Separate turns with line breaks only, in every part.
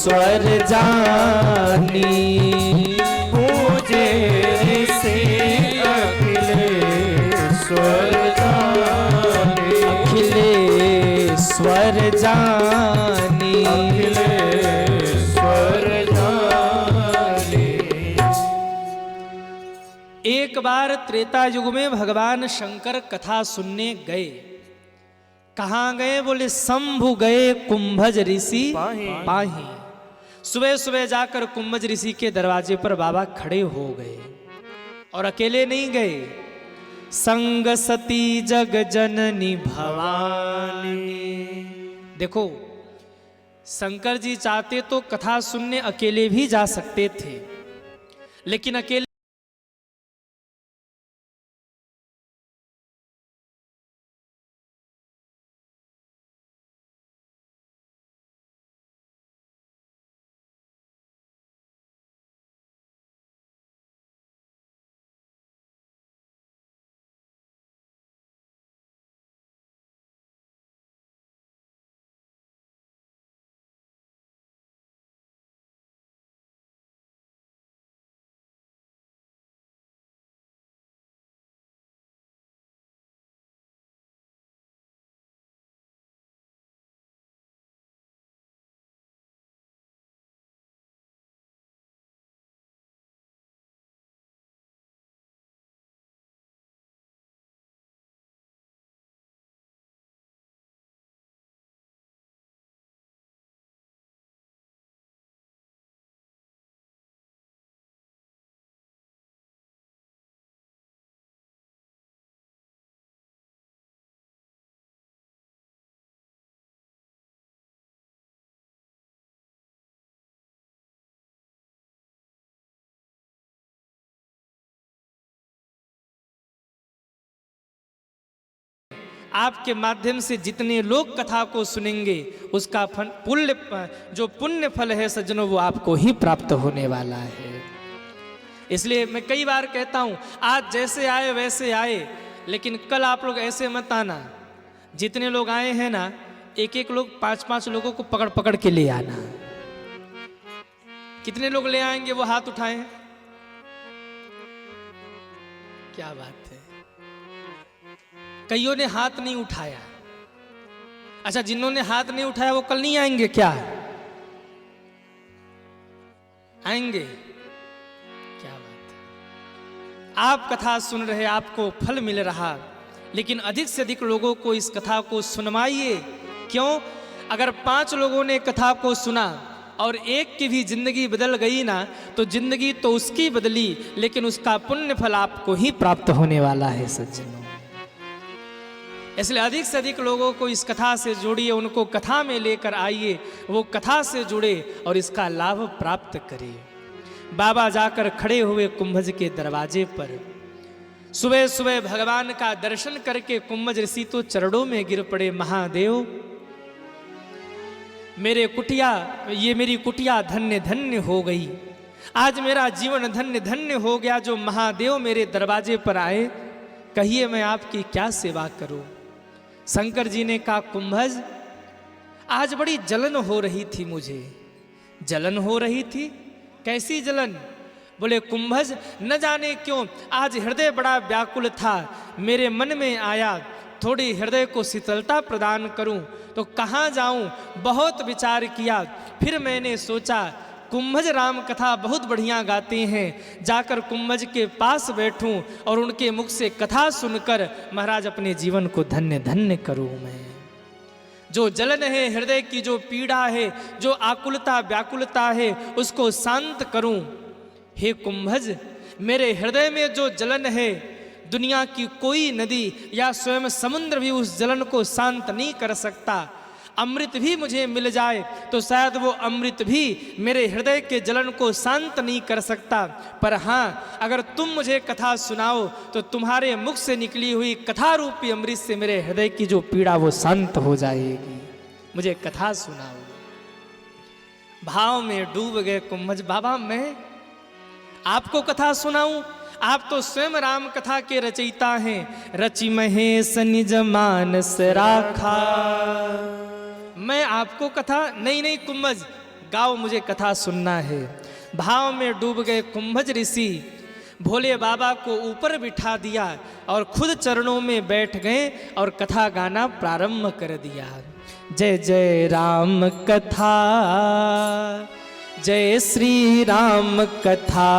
स्वर जानी,
पूजे ऋषि अखिलेश्वर जानी,
अखिलेश्वर जानी,
अखिलेश्वर जानी।
एक बार त्रेता युग में भगवान शंकर कथा सुनने गए। कहाँ गए? बोले शंभु गए कुंभज ऋषि पाही। सुबह सुबह जाकर कुंभज ऋषि के दरवाजे पर बाबा खड़े हो गए और अकेले नहीं गए, संग सती जग जननी भवानी। देखो, शंकर जी चाहते तो कथा सुनने अकेले भी जा सकते थे, लेकिन अकेले आपके माध्यम से जितने लोग कथा को सुनेंगे उसका जो पुण्य फल है सज्जनों, वो आपको ही प्राप्त होने वाला है। इसलिए मैं कई बार कहता हूं, आज जैसे आए वैसे आए, लेकिन कल आप लोग ऐसे मत आना। जितने लोग आए हैं ना, एक एक लोग 5-5 लोगों को पकड़ पकड़ के ले आना। कितने लोग ले आएंगे वो हाथ उठाएं। क्या बात है, कईयों ने हाथ नहीं उठाया। अच्छा, जिन्होंने हाथ नहीं उठाया वो कल नहीं आएंगे क्या? आएंगे। क्या बात है, आप कथा सुन रहे, आपको फल मिल रहा, लेकिन अधिक से अधिक लोगों को इस कथा को सुनवाइए। क्यों? अगर 5 लोगों ने कथा को सुना और एक की भी जिंदगी बदल गई ना, तो जिंदगी तो उसकी बदली, लेकिन उसका पुण्य फल आपको ही प्राप्त होने वाला है सज्जनों। इसलिए अधिक से अधिक लोगों को इस कथा से जोड़िए, उनको कथा में लेकर आइए, वो कथा से जुड़े और इसका लाभ प्राप्त करें। बाबा जाकर खड़े हुए कुंभज के दरवाजे पर। सुबह सुबह भगवान का दर्शन करके कुंभज ऋषि तो चरणों में गिर पड़े। महादेव, ये मेरी कुटिया धन्य धन्य हो गई। आज मेरा जीवन धन्य धन्य हो गया जो महादेव मेरे दरवाजे पर आए। कहिए मैं आपकी क्या सेवा करूं? शंकर जी ने कहा, कुंभज, आज बड़ी जलन हो रही थी मुझे। जलन हो रही थी? कैसी जलन? बोले कुंभज, न जाने क्यों आज हृदय बड़ा व्याकुल था। मेरे मन में आया थोड़ी हृदय को शीतलता प्रदान करूं, तो कहाँ जाऊं? बहुत विचार किया, फिर मैंने सोचा कुंभज राम कथा बहुत बढ़िया गाते हैं, जाकर कुंभज के पास बैठूं और उनके मुख से कथा सुनकर महाराज अपने जीवन को धन्य धन्य करूं। मैं जो जलन है हृदय की, जो पीड़ा है, जो आकुलता व्याकुलता है, उसको शांत करूं। हे कुंभज, मेरे हृदय में जो जलन है, दुनिया की कोई नदी या स्वयं समुद्र भी उस जलन को शांत नहीं कर सकता। अमृत भी मुझे मिल जाए तो शायद वो अमृत भी मेरे हृदय के जलन को शांत नहीं कर सकता। पर हाँ, अगर तुम मुझे कथा सुनाओ तो तुम्हारे मुख से निकली हुई कथा रूपी अमृत से मेरे हृदय की जो पीड़ा वो शांत हो जाएगी। मुझे कथा सुनाओ। भाव में डूब गए कुंभज। बाबा, मैं आपको कथा सुनाऊं? आप तो स्वयं राम कथा के रचयिता हैं। रचि महेश निज मानस राखा। मैं आपको कथा? नहीं नहीं कुंभज, गाओ मुझे कथा सुनना है। भाव में डूब गए कुंभज ऋषि, भोले बाबा को ऊपर बिठा दिया और खुद चरणों में बैठ गए और कथा गाना प्रारंभ कर दिया। जय जय राम कथा, जय श्री राम कथा,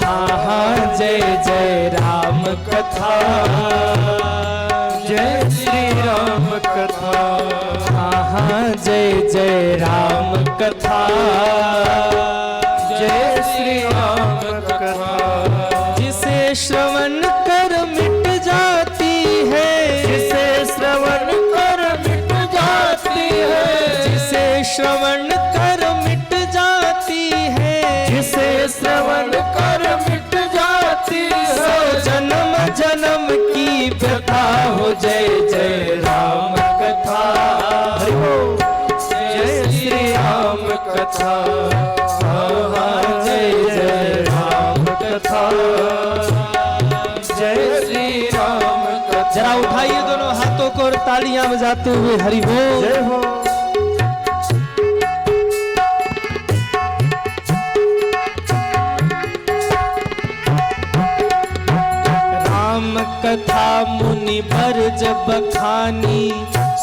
हाँ हाँ जय जय राम कथा,
जय श्री राम कथा,
हाँ हाँ जय जय राम कथा,
जय श्री राम कथा,
जिसे श्रवण कर मिट जाती है,
जिसे श्रवण कर मिट जाती है,
जिसे श्रवण कर मिट जाती है,
जिसे श्रवण कर मिट जाती
सौ
है,
जन्म जन्म की व्यथा हो। जय जय राम कथा,
जय श्री राम कथा,
जय जय राम
कथा, जय श्री राम कथा।
जरा उठाइए दोनों हाथों को और तालियां बजाते हुए हरि बोल।
जय हो।
राम कथा मुनि बर जब खानी,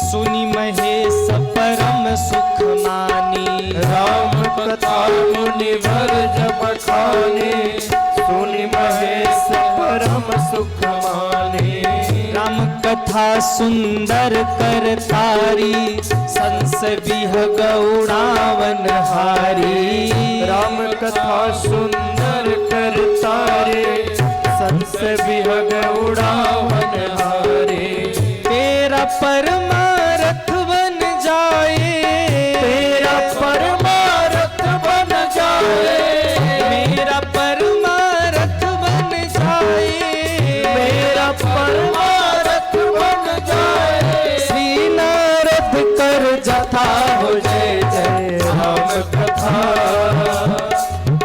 सुनी महेश परम सुख मानी।
राम कथा मुनि वर जब खाने, सुनि महेश परम सुख माने।
राम कथा सुंदर कर तारी, संस विहग उड़ावन हारी।
राम कथा सुंदर कर तारे, संस विहग उड़ावन हारे।
तेरा परमारथ बन जाए,
तेरा परमारथ बन जाए,
मेरा परमारथ बन जाए,
मेरा परमारथ बन जाए।
श्री नारद कर जथा हो। जय जय
राम कथा,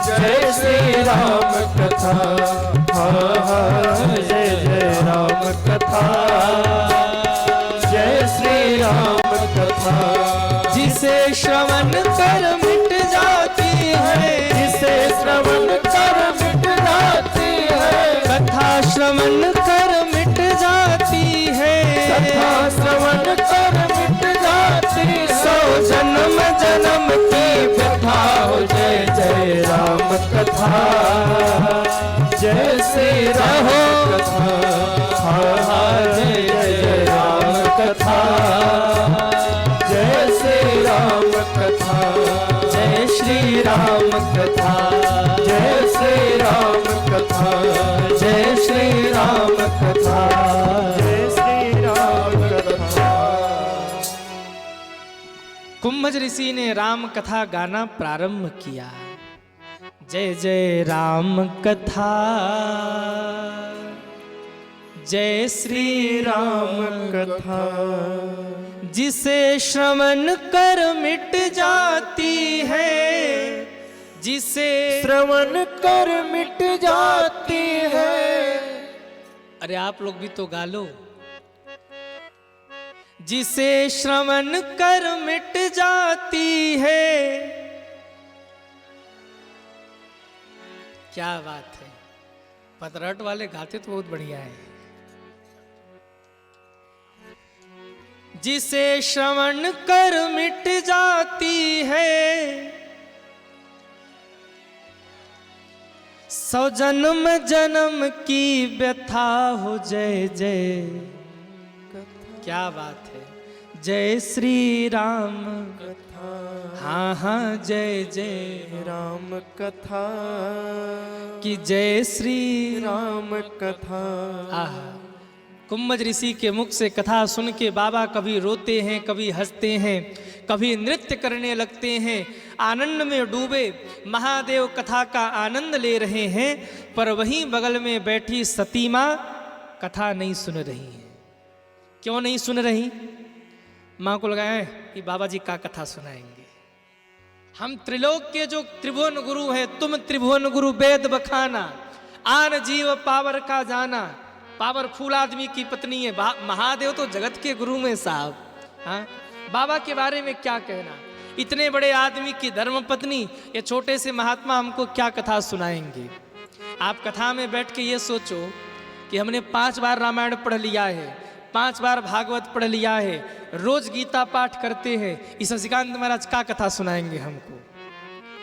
जय श्री राम कथा, हाँ हाँ जय जय राम कथा, जय श्री राम कथा।
जिसे श्रवण कर मिट जाती है,
जिसे श्रवण कर मिट जाती है,
कथा श्रवण कर मिट जाती है,
कथा श्रवण कर मिट जाती है।
सौ जन्म जन्म की व्यथा हो। जय जय राम
कथा, जय श्री राम कथा, हाँ हाँ जय जय राम कथा, जय श्री राम कथा,
जय श्री राम कथा,
जय श्री राम कथा,
जय श्री राम कथा।
जय श्री राम कथा।
कुंभज ऋषि ने राम कथा गाना प्रारंभ किया। जय जय राम कथा, जय श्री
राम कथा,
जिसे श्रवण कर मिट जाती है, जिसे
श्रवण कर मिट जाती है।
अरे आप लोग भी तो गा लो। जिसे श्रवण कर मिट जाती है। क्या बात है, पतरट वाले गाते तो बहुत बढ़िया है। जिसे श्रवण कर मिट जाती है, सौ जन्म जन्म की व्यथा हो। जय जय, क्या बात है। जय श्री राम
कथा,
हाँ हाँ जय जय
राम कथा,
कि जय श्री
राम कथा।
आह, कुंभज ऋषि के मुख से कथा सुन के बाबा कभी रोते हैं, कभी हंसते हैं, कभी नृत्य करने लगते हैं। आनंद में डूबे महादेव कथा का आनंद ले रहे हैं, पर वहीं बगल में बैठी सती माँ कथा नहीं सुन रही है। क्यों नहीं सुन रही? माँ को लगाए कि बाबा जी का कथा सुनाएंगे। हम त्रिलोक के जो त्रिभुवन गुरु हैं, तुम त्रिभुवन गुरु वेद बखाना, आन जीव पावर का जाना। पावरफुल आदमी की पत्नी है महादेव, तो जगत के गुरु में साहब। हाँ, बाबा के बारे में क्या कहना। इतने बड़े आदमी की धर्मपत्नी ये छोटे से महात्मा हमको क्या कथा सुनाएंगे। आप कथा में बैठ के ये सोचो कि हमने 5 बार रामायण पढ़ लिया है, 5 बार भागवत पढ़ लिया है, रोज गीता पाठ करते हैं, इस शशिकांत महाराज क्या कथा सुनाएंगे हमको।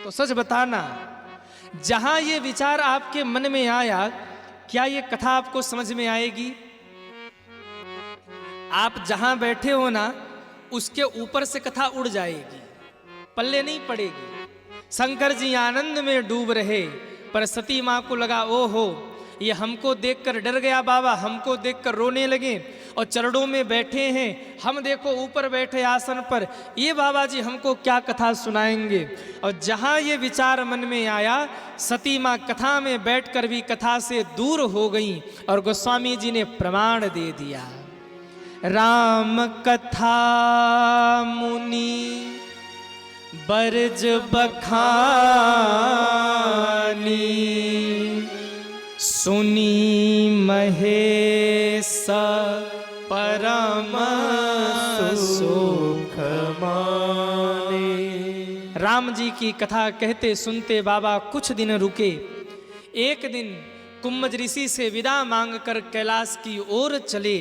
तो सच बताना, जहां ये विचार आपके मन में आया, क्या ये कथा आपको समझ में आएगी? आप जहां बैठे हो ना, उसके ऊपर से कथा उड़ जाएगी, पल्ले नहीं पड़ेगी। शंकर जी आनंद में डूब रहे, पर सती मां को लगा ओहो ये हमको देखकर डर गया बाबा, हमको देखकर रोने लगे और चरणों में बैठे हैं, हम देखो ऊपर बैठे आसन पर, ये बाबा जी हमको क्या कथा सुनाएंगे। और जहां ये विचार मन में आया, सती मां कथा में बैठकर भी कथा से दूर हो गई और गोस्वामी जी ने प्रमाण दे दिया। राम कथा मुनि बरज बखानी, सुनी महेश परम सुख माने। राम जी की कथा कहते सुनते बाबा कुछ दिन रुके। एक दिन कुम्भज ऋषि से विदा मांगकर कैलाश की ओर चले।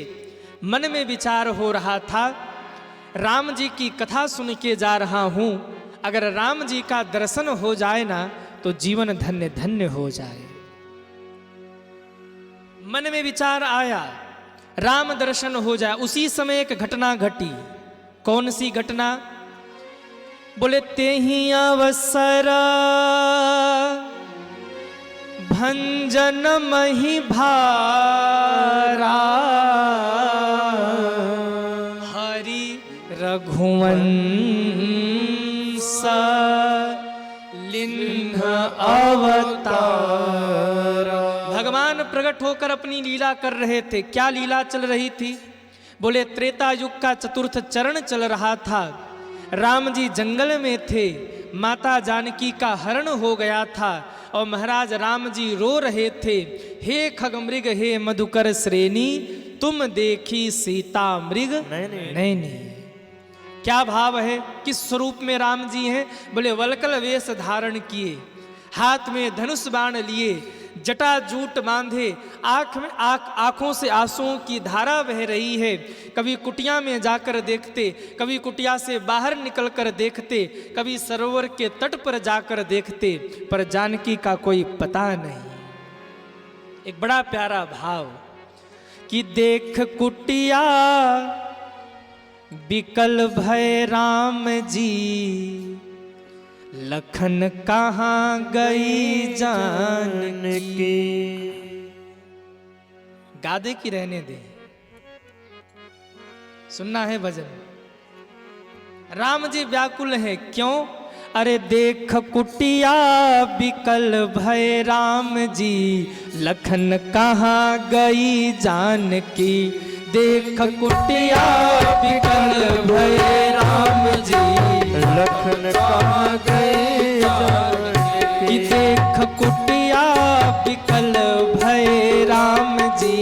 मन में विचार हो रहा था, राम जी की कथा सुन के जा रहा हूं, अगर राम जी का दर्शन हो जाए ना तो जीवन धन्य धन्य हो जाए। मन में विचार आया, राम दर्शन हो जाए। उसी समय एक घटना घटी। कौन सी घटना? बोले तेहि अवसर भंजन मही भारा, हरि रघुवंश लिन्ह अवतार। भगवान प्रकट होकर अपनी लीला कर रहे थे। क्या लीला चल रही थी? बोले त्रेता युग का चतुर्थ चरण चल रहा था। राम जी जंगल में थे, माता जानकी का हरण हो गया था और महाराज राम जी रो रहे थे, हे खगमृग हे मधुकर श्रेणी, तुम देखी सीता मृग नैनी। क्या भाव है? किस स्वरूप में राम जी हैं? बोले वल्कल वेश धारण किए, हाथ में धनुष बाण लिए, जटा जूट बांधे, आंखों से आंसुओं की धारा बह रही है। कभी कुटिया में जाकर देखते, कभी कुटिया से बाहर निकलकर देखते, कभी सरोवर के तट पर जाकर देखते, पर जानकी का कोई पता नहीं। एक बड़ा प्यारा भाव कि देख कुटिया बिकल भय राम जी, लखन कहाँ गई जानकी। गादे की रहने दे, सुनना है भजन। राम जी व्याकुल है, क्यों? अरे देख कुटिया बिकल भय राम जी, लखन कहाँ गई जानकी। देख कुटिया बिकल भय राम जी,
लखन कहाँ गए जानकी।
देख कुटिया बिकल भय राम जी,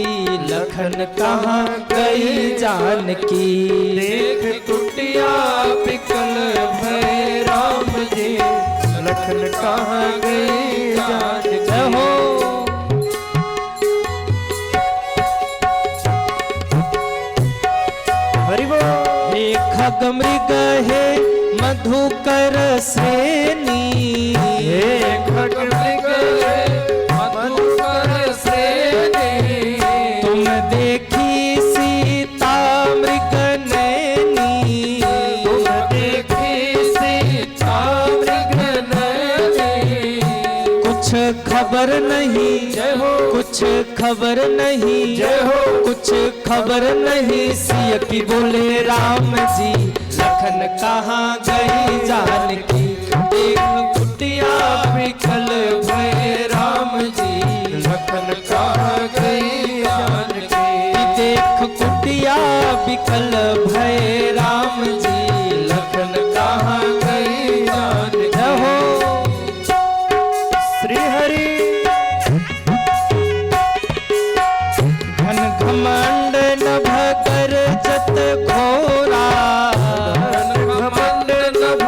लखन कहाँ गई जानकी।
देख कुटिया बिकल भय राम जी, लखन कहाँ गए जानकी।
हो
हरि बोल।
हे खगमृग हे मधुकर श्रेणी,
हे खगमृग मधुकर श्रेणी,
तुम देखी सीता मृग नैनी।
तुम देखी सीता मृग नैनी।
कुछ खबर नहीं,
जय हो।
कुछ खबर नहीं,
जय हो।
कुछ खबर नहीं, सिय की बोले राम जी, लखन कहाँ गई जानकी। देख कुटिया बिकल भय राम जी,
लखन कहाँ गई जानकी।
देख कुटिया बिकल भय राम जी,
लखन कहाँ गई जानकी।
हो
श्री हरि
घन घमंड नभ कर जत घोरा,
घमंड नभ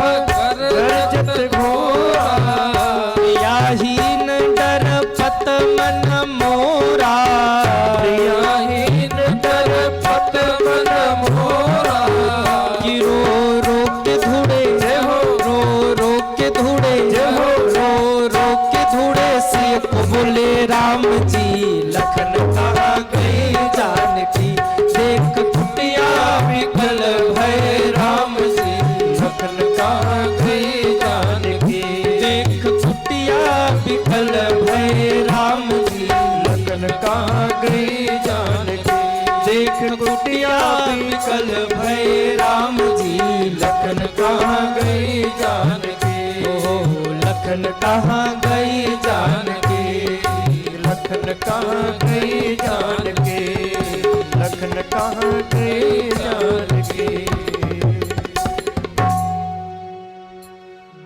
कुटिया विकल भय राम जी,
लखन कहाँ गई जानकी,
ओ लखन कहाँ गई
जानकी, लखन कहाँ गई जानकी, लखन कहाँ गई जानकी।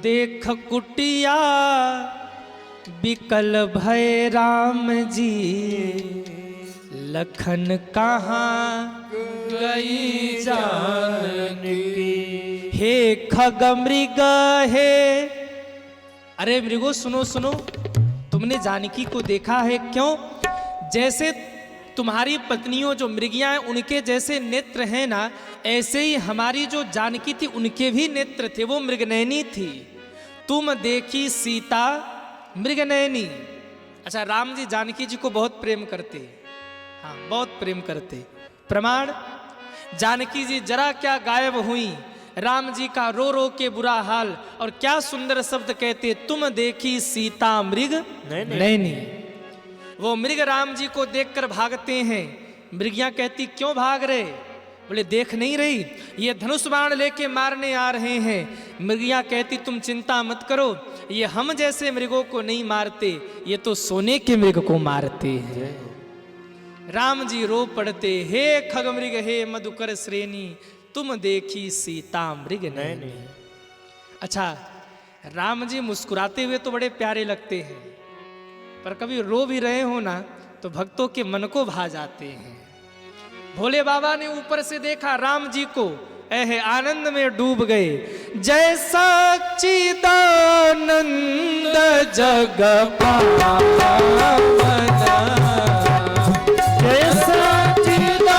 देख कुटिया बिकल भय राम जी, लखन कहाँ
गई जानकी।
हे खग मृग हे। अरे मृगो सुनो सुनो, तुमने जानकी को देखा है क्यों? जैसे तुम्हारी पत्नियों जो मृगियां हैं उनके जैसे नेत्र हैं ना, ऐसे ही हमारी जो जानकी थी उनके भी नेत्र थे, वो मृगनयनी थी। तुम देखी सीता मृगनयनी। अच्छा, राम जी जानकी जी को बहुत प्रेम करते, हाँ बहुत प्रेम करते। प्रमाण, जानकी जी जरा क्या गायब हुई, राम जी का रो रो के बुरा हाल, और क्या सुंदर शब्द कहते, तुम देखी सीता मृग नयनी। वो मृग राम जी को देखकर भागते हैं। मृगियां कहती क्यों भाग रहे? बोले देख नहीं रही, ये धनुष बाण लेके मारने आ रहे हैं। मृगियां कहती तुम चिंता मत करो, ये हम जैसे मृगों को नहीं मारते, ये तो सोने के मृग को मारते हैं। राम जी रो पड़ते, हे खग मृग हे मधुकर श्रेणी, तुम देखी सीता मृग नयनी। अच्छा, राम जी मुस्कुराते हुए तो बड़े प्यारे लगते हैं, पर कभी रो भी रहे हो ना तो भक्तों के मन को भा जाते हैं। भोले बाबा ने ऊपर से देखा राम जी को, ऐहे आनंद में डूब गए। जय सच्चिदानंद जग पावन,
जय सच्चिदानंद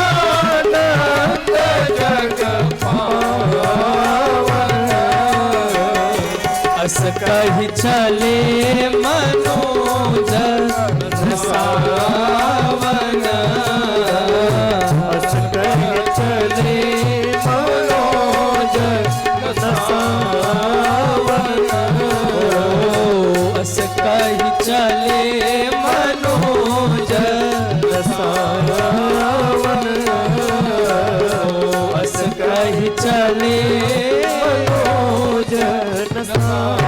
जग पावन,
अस कहि चले मनोज सावन,
अस कहि चले मनोज सावन,
अस कहि चले मनोज
सावन,
अस कहि चले
मनोज सावन।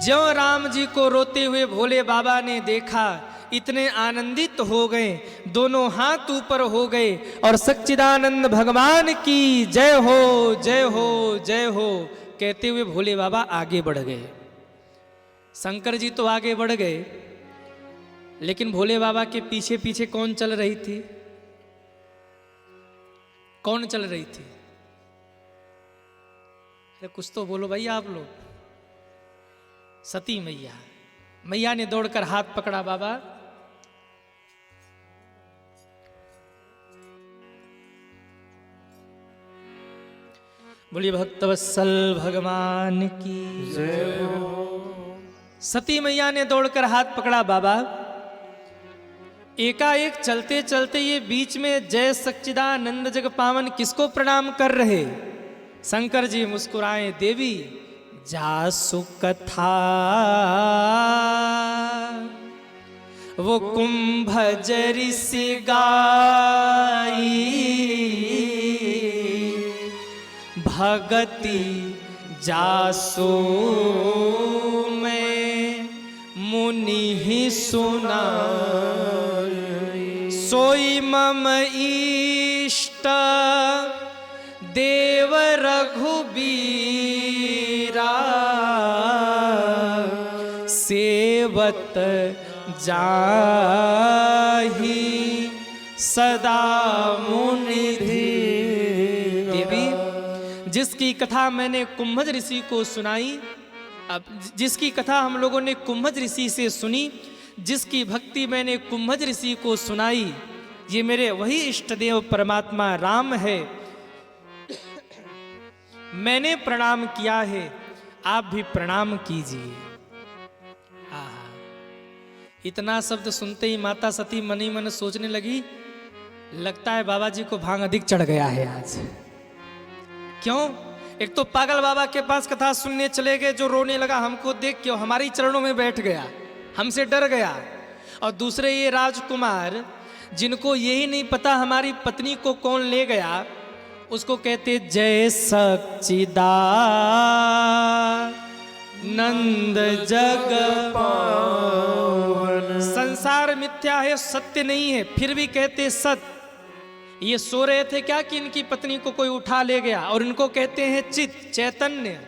ज्यों राम जी को रोते हुए भोले बाबा ने देखा, इतने आनंदित हो गए, दोनों हाथ ऊपर हो गए और सच्चिदानंद भगवान की जय हो जय हो जय हो कहते हुए भोले बाबा आगे बढ़ गए। शंकर जी तो आगे बढ़ गए, लेकिन भोले बाबा के पीछे पीछे कौन चल रही थी? कौन चल रही थी? अरे कुछ तो बोलो भैया आप लोग। सती मैया। मैया ने दौड़कर हाथ पकड़ा बाबा, बोलिए भक्तवत्सल भगवान की
जय हो।
सती मैया ने दौड़कर हाथ पकड़ा बाबा। एकाएक चलते चलते ये बीच में जय सच्चिदानंद जग पावन किसको प्रणाम कर रहे? शंकर जी मुस्कुराए, देवी जासु कथा वो कुंभज ऋषि गाई, भगति जासु में मुनि ही सुना, सोई मम इष्ट देव रघुबीरा, सेवत जाहि सदा मुनिधि। देवी, जिसकी कथा मैंने कुंभज ऋषि को सुनाई, अब जिसकी कथा हम लोगों ने कुंभज ऋषि से सुनी, जिसकी भक्ति मैंने कुंभज ऋषि को सुनाई, ये मेरे वही इष्ट देव परमात्मा राम है। मैंने प्रणाम किया है, आप भी प्रणाम कीजिए। आहा, इतना शब्द सुनते ही माता सती मन ही मन सोचने लगी, लगता है बाबा जी को भांग अधिक चढ़ गया है आज। क्यों? एक तो पागल बाबा के पास कथा सुनने चले गए, जो रोने लगा हमको देख के, हमारी चरणों में बैठ गया, हमसे डर गया। और दूसरे ये राजकुमार जिनको यही नहीं पता हमारी पत्नी को कौन ले गया, उसको कहते जय सच्चिदानंद जग पावन। संसार मिथ्या है, सत्य नहीं है, फिर भी कहते सत्य। ये सो रहे थे क्या कि इनकी पत्नी को कोई उठा ले गया, और इनको कहते हैं चित, चैतन्य।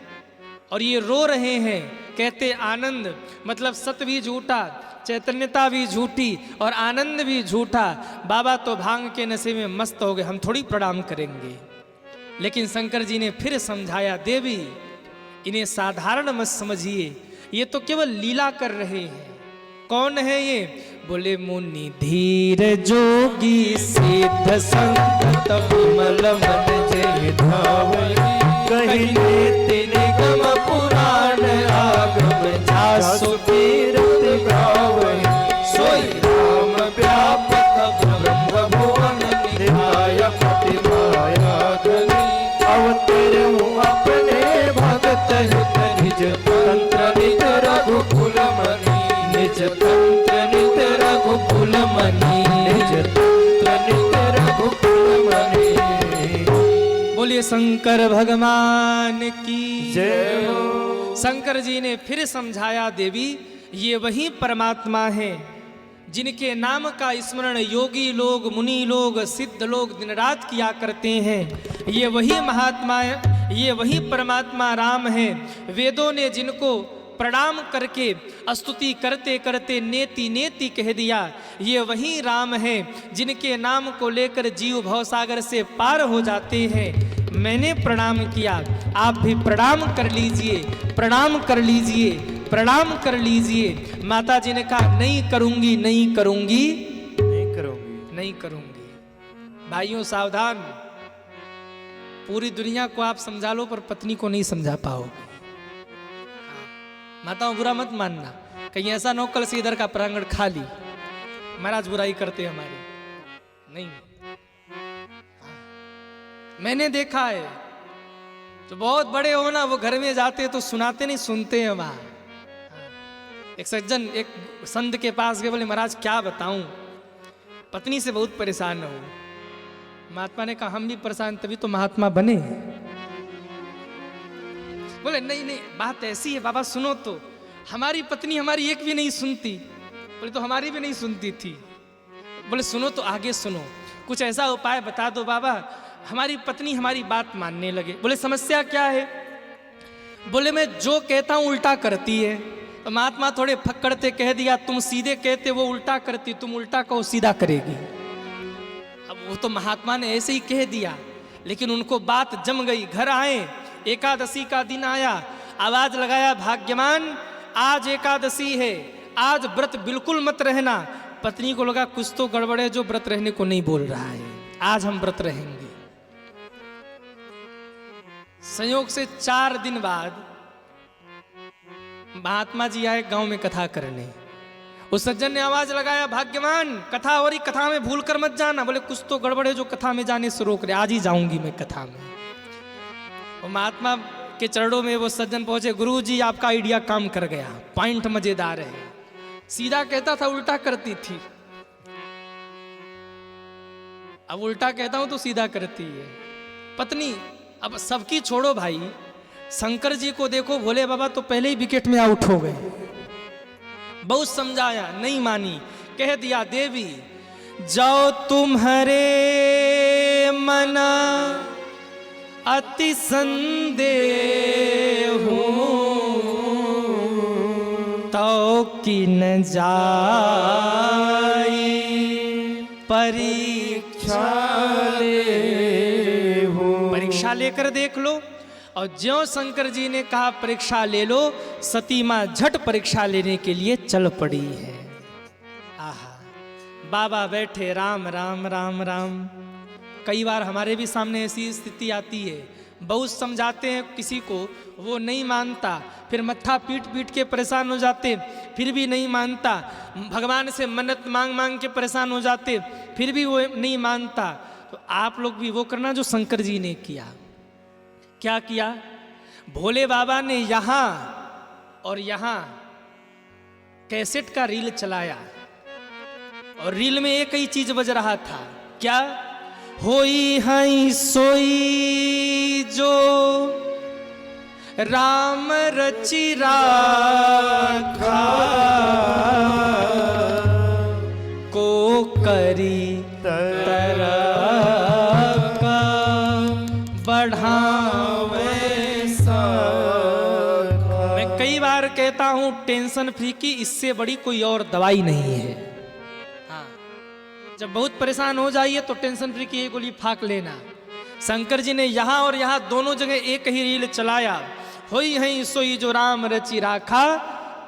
और ये रो रहे हैं, कहते आनंद। मतलब सत्य भी झूठा, चैतन्यता भी झूठी और आनंद भी झूठा। बाबा तो भांग के नशे में मस्त हो गए, हम थोड़ी प्रणाम करेंगे। लेकिन शंकर जी ने फिर समझाया, देवी इन्हें साधारण मत समझिए, ये तो केवल लीला कर रहे हैं। कौन है ये? बोले मुनि धीर जोगी सिद्ध संत विमल मन जय धावई। कहिले तेरे गम पुराण आगम जासु तीर्थ गावई। सोई राम व्यापक ब्रह्म भुवन निधाय पति माया धनी। अवतरहु अपने भगत हित निज तंत्र निज रघुकुल मणि। निज तंत्र निज रघुकुल मणि। निज तंत्र निज रघुकुल मणि। बोलिए शंकर भगवान की जय हो। शंकर जी ने फिर समझाया, देवी ये वही परमात्मा है जिनके नाम का स्मरण योगी लोग, मुनि लोग, सिद्ध लोग दिन रात किया करते हैं। ये वही महात्मा है, ये वही परमात्मा राम है। वेदों ने जिनको प्रणाम करके स्तुति करते करते नेति नेति कह दिया, ये वही राम है जिनके नाम को लेकर जीव भवसागर से पार हो जाते हैं। मैंने प्रणाम किया, आप भी प्रणाम कर लीजिए, प्रणाम कर लीजिए, प्रणाम कर लीजिए। माता जी ने कहा नहीं करूंगी, नहीं करूंगी, नहीं करूंगी, नहीं करूंगी। भाइयों सावधान, पूरी दुनिया को आप समझा लो पर पत्नी को नहीं समझा पाओगे। माताओं बुरा मत मानना, कहीं ऐसा न हो कल से इधर का प्रांगण खाली, महाराज बुराई करते हमारी। नहीं, मैंने देखा है जो बहुत बड़े हो ना, वो घर में जाते तो सुनाते नहीं, सुनते हैं वहां। एक सज्जन एक संत के पास गए, बोले महाराज क्या बताऊं, पत्नी से बहुत परेशान हूं। महात्मा ने कहा हम भी परेशान, तभी तो महात्मा बने। बोले नहीं नहीं, बात ऐसी है बाबा, सुनो तो। हमारी पत्नी हमारी एक भी नहीं सुनती। बोले तो हमारी भी नहीं सुनती थी। बोले सुनो तो, आगे सुनो, कुछ ऐसा उपाय बता दो बाबा, हमारी पत्नी हमारी बात मानने लगे। बोले समस्या क्या है? बोले मैं जो कहता हूं उल्टा करती है। तो महात्मा थोड़े फक्कड़ते कह दिया, तुम सीधे कहते वो उल्टा करती, तुम उल्टा कहो सीधा करेगी। अब वो तो महात्मा ने ऐसे ही कह दिया, लेकिन उनको बात जम गई। घर आए, एकादशी का दिन आया, आवाज लगाया भाग्यवान आज एकादशी है, आज व्रत बिल्कुल मत रहना। पत्नी को लगा कुछ तो गड़बड़ है जो व्रत रहने को नहीं बोल रहा है, आज हम व्रत रहेंगे। संयोग से 4 दिन बाद महात्मा जी आए गांव में कथा करने। उस सज्जन ने आवाज लगाया, भाग्यवान कथा हो रही, कथा में भूल कर मत जाना। बोले कुछ तो गड़बड़ है जो कथा में जाने से रोक रहे, आज ही जाऊंगी मैं कथा में। और महात्मा के चरणों में वो सज्जन पहुंचे, गुरुजी आपका आइडिया काम कर गया, पॉइंट मजेदार है। सीधा कहता था उल्टा करती थी, अब उल्टा कहता हूं तो सीधा करती है पत्नी। अब सबकी छोड़ो भाई, शंकर जी को देखो, भोले बाबा तो पहले ही विकेट में आउट हो गए। बहुत समझाया, नहीं मानी। कह दिया देवी जाओ तुम्हारे मना अति संदेह तो कि न जाई परीक्षा परीक्षा लेकर देख लो। और ज्यों शंकर जी ने कहा परीक्षा ले लो, सती मां झट परीक्षा लेने के लिए चल पड़ी है। आहा, बाबा बैठे राम राम राम राम। कई बार हमारे भी सामने ऐसी स्थिति आती है, बहुत समझाते हैं किसी को, वो नहीं मानता, फिर मत्था पीट पीट के परेशान हो जाते, फिर भी नहीं मानता। भगवान से मन्नत मांग मांग के परेशान हो जाते, फिर भी वो नहीं मानता। तो आप लोग भी वो करना जो शंकर जी ने किया। क्या किया? भोले बाबा ने यहां और यहां कैसेट का रील चलाया और रील में एक ही चीज बज रहा था, क्या? होई हई सोई जो राम रचि राखा, को करी तरका बढ़ावे साखा। मैं कई बार कहता हूं टेंशन फ्री की इससे बड़ी कोई और दवाई नहीं है। हाँ, जब बहुत परेशान हो जाइए तो टेंशन फ्री की एक गोली फाक लेना। शंकर जी ने यहां और यहां दोनों जगह एक ही रील चलाया, होई हई सोई जो राम रचि राखा,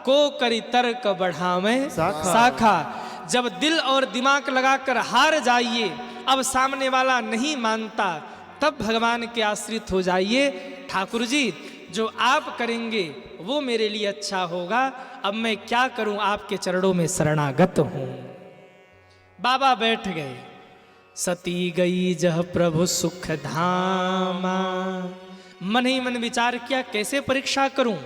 को करी तर्क बढ़ावे साखा। जब दिल और दिमाग लगाकर हार जाइए, अब सामने वाला नहीं मानता, तब भगवान के आश्रित हो जाइए। ठाकुर जी जो आप करेंगे वो मेरे लिए अच्छा होगा, अब मैं क्या करूं, आपके चरणों में शरणागत हूं। बाबा बैठ गए। सती गई जह प्रभु सुख धामा, मन ही मन विचार किया कैसे परीक्षा करूं।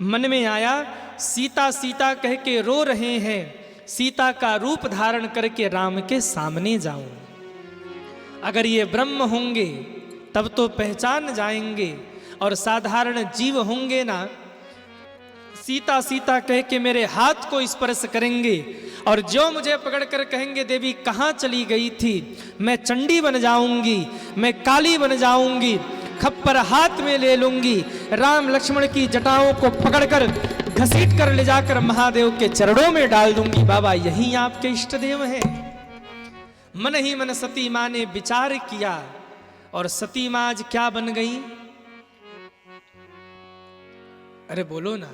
मन में आया सीता सीता कह के रो रहे हैं, सीता का रूप धारण करके राम के सामने जाऊं। अगर ये ब्रह्म होंगे तब तो पहचान जाएंगे, और साधारण जीव होंगे ना, सीता सीता कह के मेरे हाथ को स्पर्श करेंगे और जो मुझे पकड़कर कहेंगे देवी कहाँ चली गई थी, मैं चंडी बन जाऊंगी, मैं काली बन जाऊंगी, खप्पर हाथ में ले लूंगी, राम लक्ष्मण की जटाओं को पकड़कर घसीट कर ले जाकर महादेव के चरणों में डाल दूंगी। बाबा यही आपके इष्ट देव हैं। मन ही मन सती मां ने विचार किया, और सती मां आज क्या बन गई? अरे बोलो ना,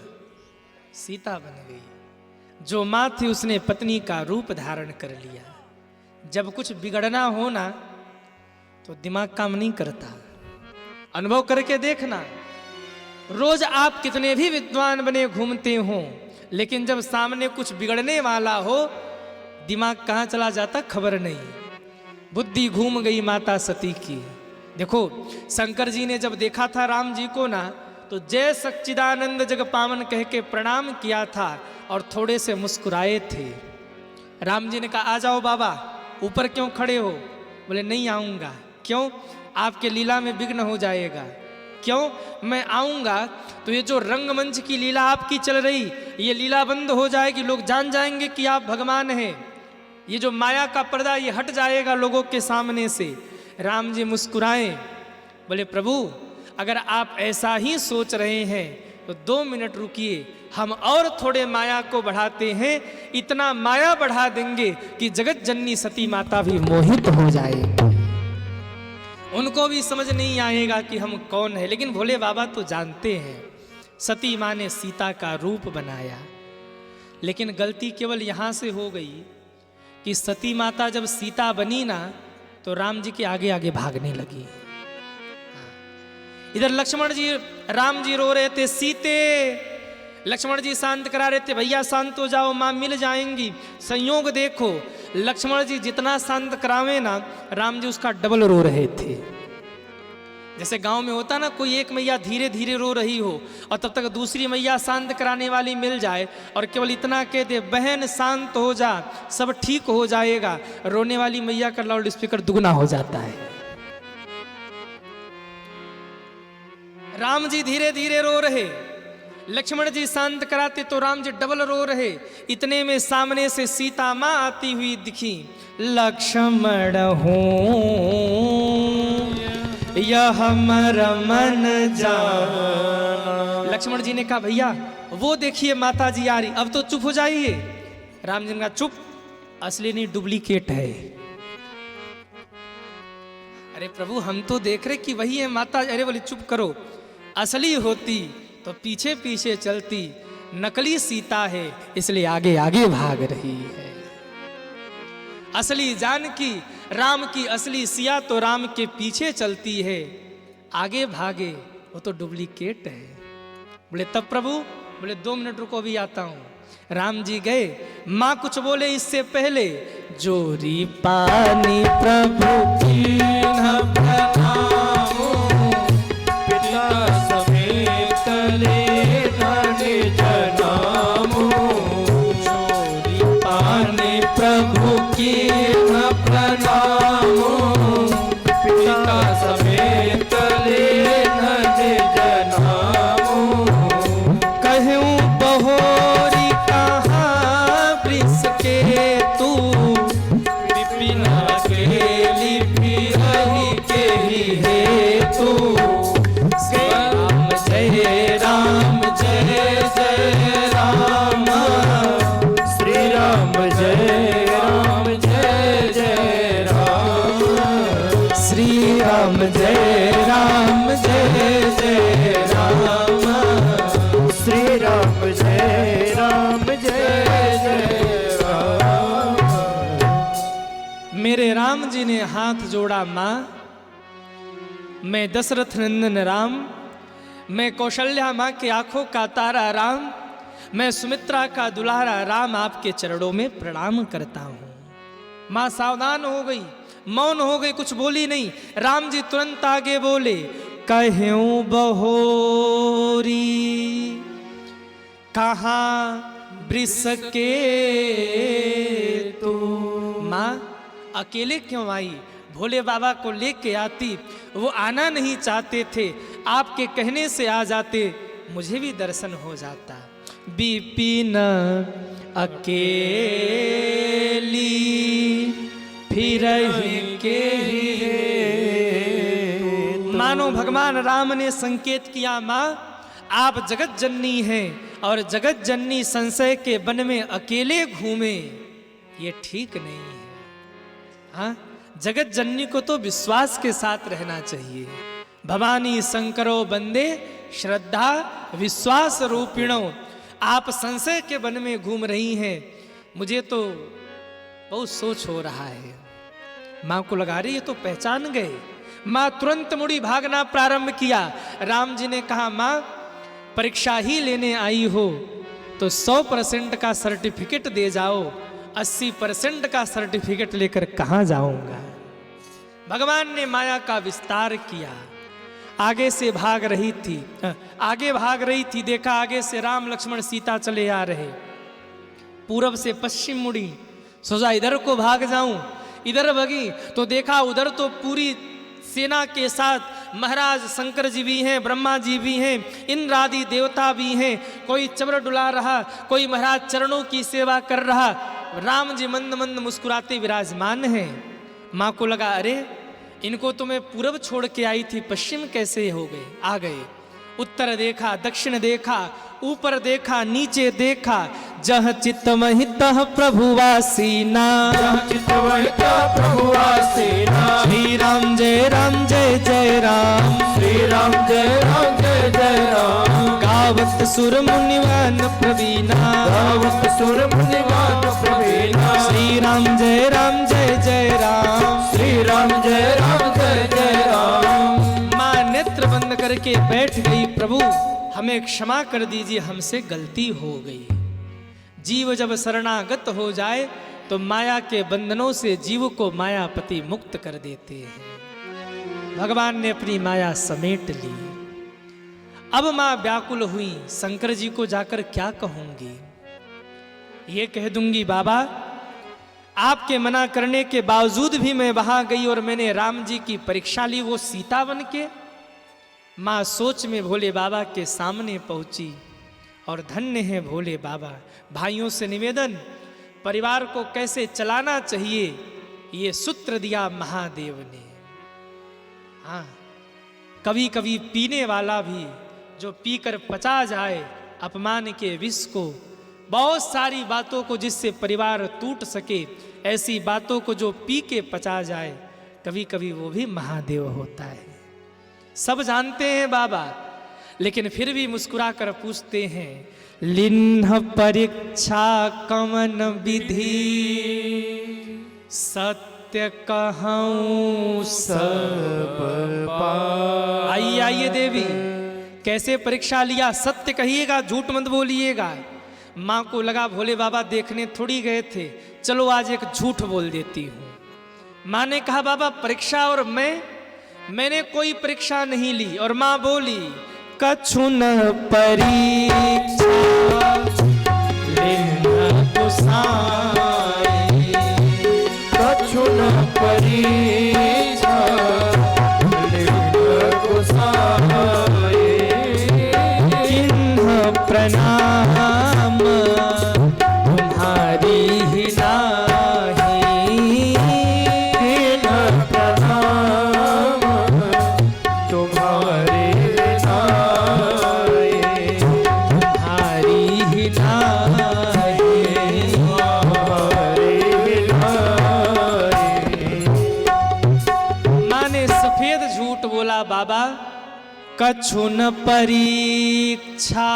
सीता बन गई। जो मां थी उसने पत्नी का रूप धारण कर लिया। जब कुछ बिगड़ना हो ना तो दिमाग काम नहीं करता। अनुभव करके देखना, रोज आप कितने भी विद्वान बने घूमते हो, लेकिन जब सामने कुछ बिगड़ने वाला हो, दिमाग कहाँ चला जाता खबर नहीं। बुद्धि घूम गई माता सती की। देखो शंकर जी ने जब देखा था राम जी को ना, तो जय सच्चिदानंद जग पावन कह के प्रणाम किया था और थोड़े से मुस्कुराए थे। राम जी ने कहा आ जाओ बाबा, ऊपर क्यों खड़े हो? बोले नहीं आऊंगा। क्यों? आपके लीला में विघ्न हो जाएगा। क्यों? मैं आऊंगा तो ये जो रंगमंच की लीला आपकी चल रही, ये लीला बंद हो जाएगी, लोग जान जाएंगे कि आप भगवान हैं। ये जो माया का पर्दा ये हट जाएगा लोगों के सामने से। राम जी मुस्कुराए, बोले प्रभु अगर आप ऐसा ही सोच रहे हैं तो 2 मिनट रुकिए, हम और थोड़े माया को बढ़ाते हैं। इतना माया बढ़ा देंगे कि जगत जननी सती माता भी मोहित हो जाएगी। उनको भी समझ नहीं आएगा कि हम कौन है। लेकिन भोले बाबा तो जानते हैं। सती माँ ने सीता का रूप बनाया, लेकिन गलती केवल यहाँ से हो गई कि सती माता जब सीता बनी ना, तो राम जी के आगे आगे भागने लगी। इधर लक्ष्मण जी, राम जी रो रहे थे, सीते। लक्ष्मण जी शांत करा रहे थे, भैया शांत हो जाओ, माँ मिल जाएंगी। संयोग देखो, लक्ष्मण जी जितना शांत करावे ना, राम जी उसका डबल रो रहे थे। जैसे गांव में होता ना, कोई एक मैया धीरे धीरे रो रही हो और तब तक दूसरी मैया शांत कराने वाली मिल जाए और केवल इतना कह दे बहन शांत हो जा, सब ठीक हो जाएगा, रोने वाली मैया का लाउड स्पीकर दुगना हो जाता है। राम जी धीरे धीरे रो रहे, लक्ष्मण जी शांत कराते तो राम जी डबल रो रहे। इतने में सामने से सीता माँ आती हुई दिखी। लक्ष्मण हूँ यह हमर मन जाना। लक्ष्मण जी ने कहा भैया वो देखिए माता जी आ रही, अब तो चुप हो जाइए। राम जी ने कहा चुप, असली नहीं डुप्लीकेट है। अरे प्रभु हम तो देख रहे कि वही है माता। अरे बोले चुप करो, असली होती तो पीछे पीछे चलती, नकली सीता है इसलिए आगे आगे भाग रही है। असली जानकी राम की असली सिया तो राम के पीछे चलती है, आगे भागे वो तो डुप्लीकेट है। बोले तब प्रभु? बोले 2 मिनट रुको भी आता हूं। राम जी गए, माँ कुछ बोले इससे पहले, जोरी पानी प्रभु की न प्रणामो, पिता समेत ले धने जनामो, जोरी पानी प्रभु
की न प्रणाम पिता समेत ले निज नाम
कहूँ बहोरी कहाँ वृष के तू
विपिन अकेली फिरहि के ही हेतु राम जय जय राम
श्री राम जय राम
जय जय राम
श्री राम जय राम जय जय राम
श्री राम जय राम जय जय राम।
मेरे राम जी ने हाथ जोड़ा माँ, मैं दशरथ नंदन राम, मैं कौशल्या माँ की आंखों का तारा राम, मैं सुमित्रा का दुलारा राम आपके चरणों में प्रणाम करता हूँ। माँ सावधान हो गई, मौन हो गई, कुछ बोली नहीं। राम जी तुरंत आगे बोले, कहूँ बहोरी कहाँ वृष के तू। माँ अकेले क्यों आई? भोले बाबा को लेके आती, वो आना नहीं चाहते थे, आपके कहने से आ जाते, मुझे भी दर्शन हो जाता। बिपिन अकेली फिरहि के मानो भगवान राम ने संकेत किया, माँ आप जगत जननी हैं और जगत जननी संशय के वन में अकेले घूमे, ये ठीक नहीं है। हाँ, जगत जननी को तो विश्वास के साथ रहना चाहिए। भवानी शंकरो बंदे श्रद्धा विश्वास रूपिणो। आप संशय के वन में घूम रही हैं, मुझे तो बहुत सोच हो रहा है। माँ को लगा रही है तो पहचान गए। माँ तुरंत मुड़ी भागना प्रारंभ किया। राम जी ने कहा, माँ परीक्षा ही लेने आई हो तो 100% का सर्टिफिकेट दे जाओ, 80% का सर्टिफिकेट लेकर कहाँ जाऊंगा। भगवान ने माया का विस्तार किया। आगे से भाग रही थी, आगे भाग रही थी, देखा आगे से राम लक्ष्मण सीता चले आ रहे। पूरब से पश्चिम मुड़ी, सोचा इधर को भाग जाऊं। इधर भगी तो देखा उधर तो पूरी सेना के साथ महाराज शंकर जी भी हैं, ब्रह्मा जी भी हैं, इंद्र आदि देवता भी हैं। कोई चमर डुला रहा, कोई महाराज चरणों की सेवा कर रहा। राम जी मंद मंद मुस्कुराते विराजमान हैं। माँ को लगा, अरे इनको तो मैं पूरब छोड़ के आई थी, पश्चिम कैसे हो गए, आ गए। उत्तर देखा, दक्षिण देखा, ऊपर देखा, नीचे देखा। जह चित्तमहित प्रभुवासीना, श्री राम जय जय राम,
श्री राम जय जय राम।
गावत सुर मुनिवान प्रवीणा,
गावत सुर मुनिवान प्रवीणा।
श्री राम जय राम,
श्री राम जय जय राम।
माँ नेत्र बंद करके बैठ गई, प्रभु हमें क्षमा कर दीजिए, हमसे गलती हो गई। जीव जब शरणागत हो जाए तो माया के बंधनों से जीव को मायापति मुक्त कर देते हैं। भगवान ने अपनी माया समेट ली। अब मां व्याकुल हुई, शंकर जी को जाकर क्या कहूंगी? ये कह दूंगी, बाबा आपके मना करने के बावजूद भी मैं वहां गई और मैंने राम जी की परीक्षा ली, वो सीता बन के। मां सोच में भोले बाबा के सामने पहुंची और धन्य है भोले बाबा। भाइयों से निवेदन, परिवार को कैसे चलाना चाहिए ये सूत्र दिया महादेव ने। हाँ, कभी कभी पीने वाला भी जो पीकर पचा जाए अपमान के विष को, बहुत सारी बातों को जिससे परिवार टूट सके, ऐसी बातों को जो पी के पचा जाए, कभी कभी वो भी महादेव होता है। सब जानते हैं बाबा, लेकिन फिर भी मुस्कुरा कर पूछते हैं, लिन्ह परीक्षा कमन विधि, सत्य कहूँ सब पाए। आइए आइए देवी, कैसे परीक्षा लिया? सत्य कहिएगा, झूठ मत बोलिएगा। माँ को लगा भोले बाबा देखने थोड़ी गए थे, चलो आज एक झूठ बोल देती हूँ। माँ ने कहा, बाबा परीक्षा और मैंने कोई परीक्षा नहीं ली। और माँ बोली, कछु न परीक्षा लेना तो साई, बाबा कछु न परीक्षा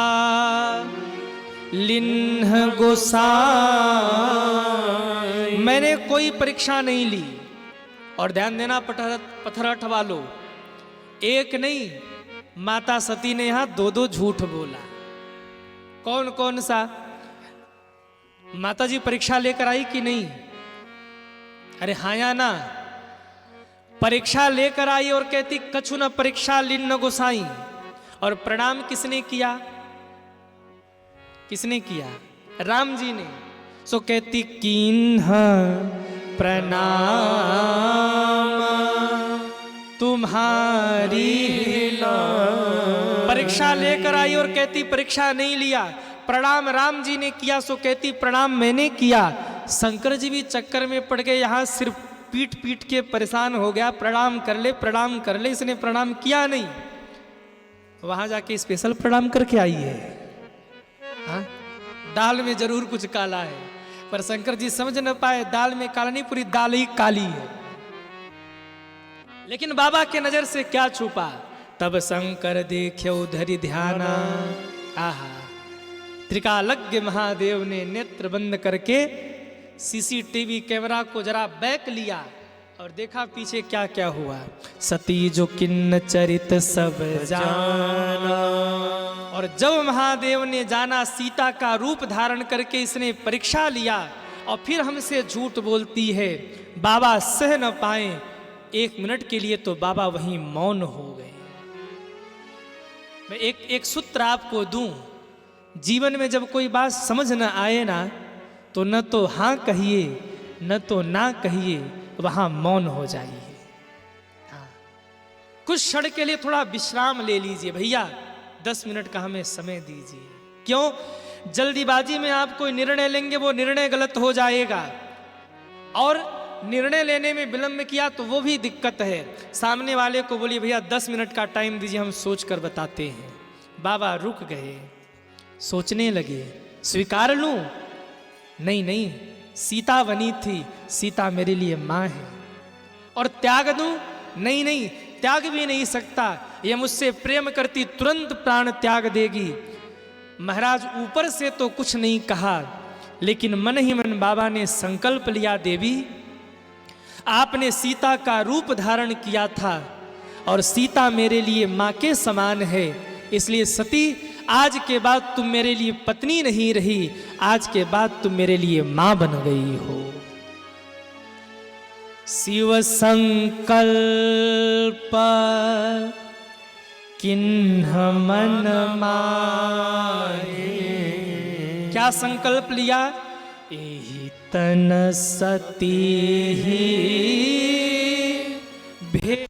लिन्ह गोसाई। मैंने कोई परीक्षा नहीं ली। और ध्यान देना पथरठ वालों, एक नहीं, माता सती ने यहां दो दो झूठ बोला। कौन कौन सा? माता जी परीक्षा लेकर आई कि नहीं? अरे हाँ या ना? परीक्षा लेकर आई और कहती कछु न परीक्षा लिन्न गोसाई। और प्रणाम किसने किया? किसने किया? राम जी ने। सो कहती कीन्ह प्रणाम तुम्हारी। परीक्षा लेकर आई और कहती परीक्षा नहीं लिया। प्रणाम राम जी ने किया, सो कहती प्रणाम मैंने किया। शंकर जी भी चक्कर में पड़ गए, यहां सिर्फ पीट पीट के परेशान हो गया। प्रणाम कर ले, प्रणाम कर ले, इसने प्रणाम किया नहीं। वहां जाके स्पेशल प्रणाम करके आई है। हाँ? दाल में जरूर कुछ काला है, पर शंकर जी समझ न पाए दाल में काला नहीं, पूरी दाल ही काली है। लेकिन बाबा के नजर से क्या छुपा? तब शंकर देख्यो धरि ध्याना। आहा, त्रिकालज्ञ महादेव ने नेत्र बंद करके सीसीटीवी कैमरा को जरा बैक लिया और देखा पीछे क्या क्या हुआ। सती जो किन्न चरित सब जाना। और जब महादेव ने जाना सीता का रूप धारण करके इसने परीक्षा लिया और फिर हमसे झूठ बोलती है, बाबा सह न पाए। 1 मिनट के लिए तो बाबा वहीं मौन हो गए। मैं एक सूत्र आपको दूं, जीवन में जब कोई बात समझ न आए ना, तो न तो हाँ कहिए न तो ना कहिए, वहां मौन हो जाइए। हाँ, कुछ क्षण के लिए थोड़ा विश्राम ले लीजिए। भैया 10 मिनट का हमें समय दीजिए। क्यों? जल्दीबाजी में आप कोई निर्णय लेंगे, वो निर्णय गलत हो जाएगा। और निर्णय लेने में विलंब किया तो वो भी दिक्कत है। सामने वाले को बोलिए भैया 10 मिनट का टाइम दीजिए, हम सोच कर बताते हैं। बाबा रुक गए, सोचने लगे। स्वीकार लूं? नहीं नहीं, सीता बनी थी, सीता मेरे लिए माँ है। और त्याग दूं? नहीं नहीं, त्याग भी नहीं सकता। यह मुझसे प्रेम करती तुरंत प्राण त्याग देगी। महाराज ऊपर से तो कुछ नहीं कहा, लेकिन मन ही मन बाबा ने संकल्प लिया, देवी आपने सीता का रूप धारण किया था और सीता मेरे लिए माँ के समान है, इसलिए सती आज के बाद तुम मेरे लिए पत्नी नहीं रही, आज के बाद तुम मेरे लिए माँ बन गई हो। शिव संकल्प किन्ह मन माहे। क्या संकल्प लिया? एहि तन सती ही भे।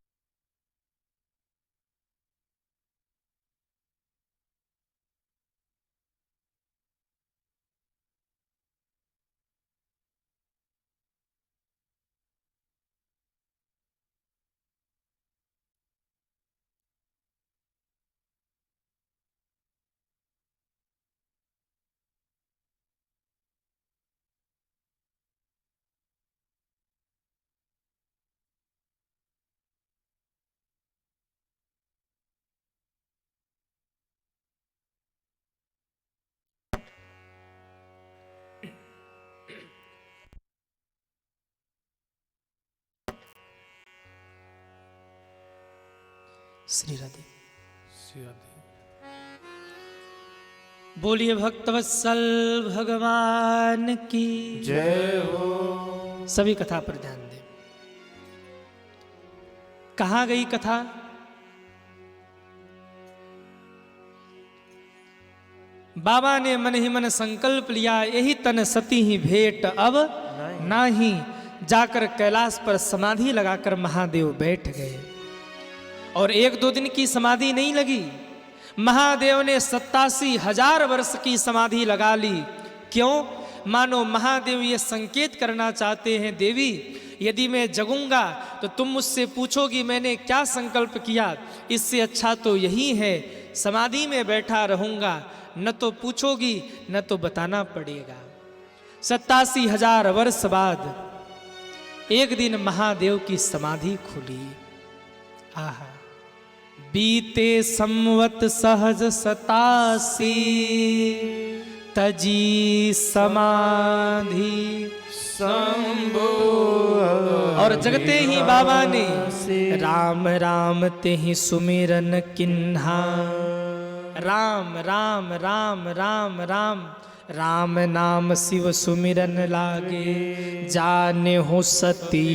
श्री राधे। बोलिए भक्तवत्सल भगवान की
जय हो।
सभी कथा पर ध्यान दें। कहाँ गई कथा? बाबा ने मन ही मन संकल्प लिया, यही तन सती ही भेंट अब नाही। जाकर कैलाश पर समाधि लगाकर महादेव बैठ गए। और 1-2 दिन की समाधि नहीं लगी, महादेव ने 87,000 वर्ष की समाधि लगा ली। क्यों? मानो महादेव ये संकेत करना चाहते हैं, देवी यदि मैं जगूंगा तो तुम मुझसे पूछोगी मैंने क्या संकल्प किया, इससे अच्छा तो यही है समाधि में बैठा रहूंगा, न तो पूछोगी न तो बताना पड़ेगा। 87,000 वर्ष बाद एक दिन महादेव की समाधि खुली। आहा, बीते संवत सहज 87 तजी समाधि।
शंभो
और जगते ही बाबा ने राम राम ते ही सुमिरन किन्हा। राम राम राम राम राम राम नाम शिव सुमिरन लागे। जाने हो सती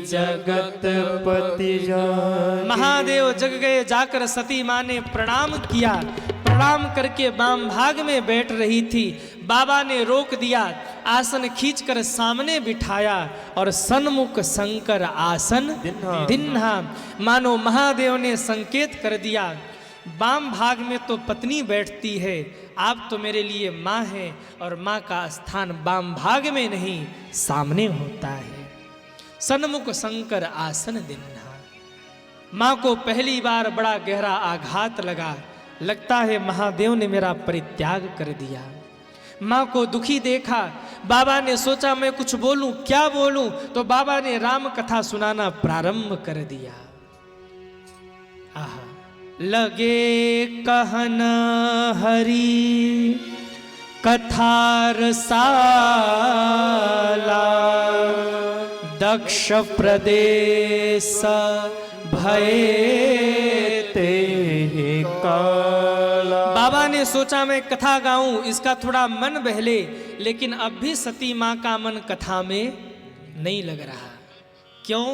जगतपति जागे।
महादेव जग गए, जाकर सती माँ ने प्रणाम किया। प्रणाम करके वाम भाग में बैठ रही थी, बाबा ने रोक दिया, आसन खींचकर सामने बिठाया और सन्मुख शंकर आसन दिन्हा। मानो महादेव ने संकेत कर दिया, वाम भाग में तो पत्नी बैठती है, आप तो मेरे लिए माँ हैं और माँ का स्थान वाम भाग में नहीं सामने होता है। सन्मुख शंकर आसन दिन्हा। माँ को पहली बार बड़ा गहरा आघात लगा, लगता है महादेव ने मेरा परित्याग कर दिया। माँ को दुखी देखा, बाबा ने सोचा मैं कुछ बोलूं, क्या बोलूं, तो बाबा ने राम कथा सुनाना प्रारंभ कर दिया। आहा, लगे कहन हरि कथा रसाला। दक्ष प्रदेश भय
ते काला।
बाबा ने सोचा मैं कथा गाऊं, इसका थोड़ा मन बहले, लेकिन अब भी सती माँ का मन कथा में नहीं लग रहा। क्यों?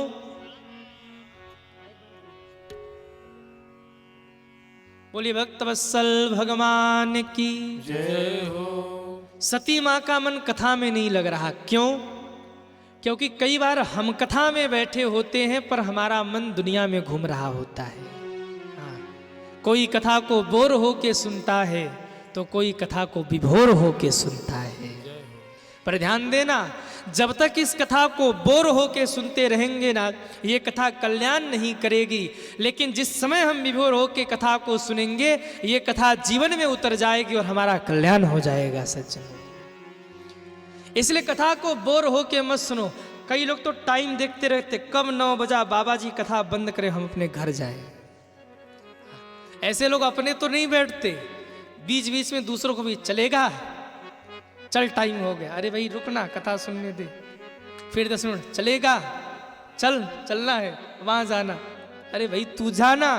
बोलिए भक्तवत्सल भगवान की
जय हो।
सती माँ का मन कथा में नहीं लग रहा। क्यों? क्योंकि कई बार हम कथा में बैठे होते हैं पर हमारा मन दुनिया में घूम रहा होता है। हाँ, कोई कथा को बोर होके सुनता है तो कोई कथा को विभोर होके सुनता है। पर ध्यान देना, जब तक इस कथा को बोर होके सुनते रहेंगे ना, ये कथा कल्याण नहीं करेगी। लेकिन जिस समय हम विभोर होके कथा को सुनेंगे, ये कथा जीवन में उतर जाएगी और हमारा कल्याण हो जाएगा सज्जन। इसलिए कथा को बोर होके मत सुनो। कई लोग तो टाइम देखते रहते, कब 9 बजा बाबा जी कथा बंद करें हम अपने घर जाए। ऐसे लोग अपने तो नहीं बैठते, बीच बीच में दूसरों को भी चलेगा, चल टाइम हो गया, अरे भाई रुकना कथा सुनने दे, फिर 10 मिनट चलेगा, चलना है वहां जाना, अरे भाई तू जाना,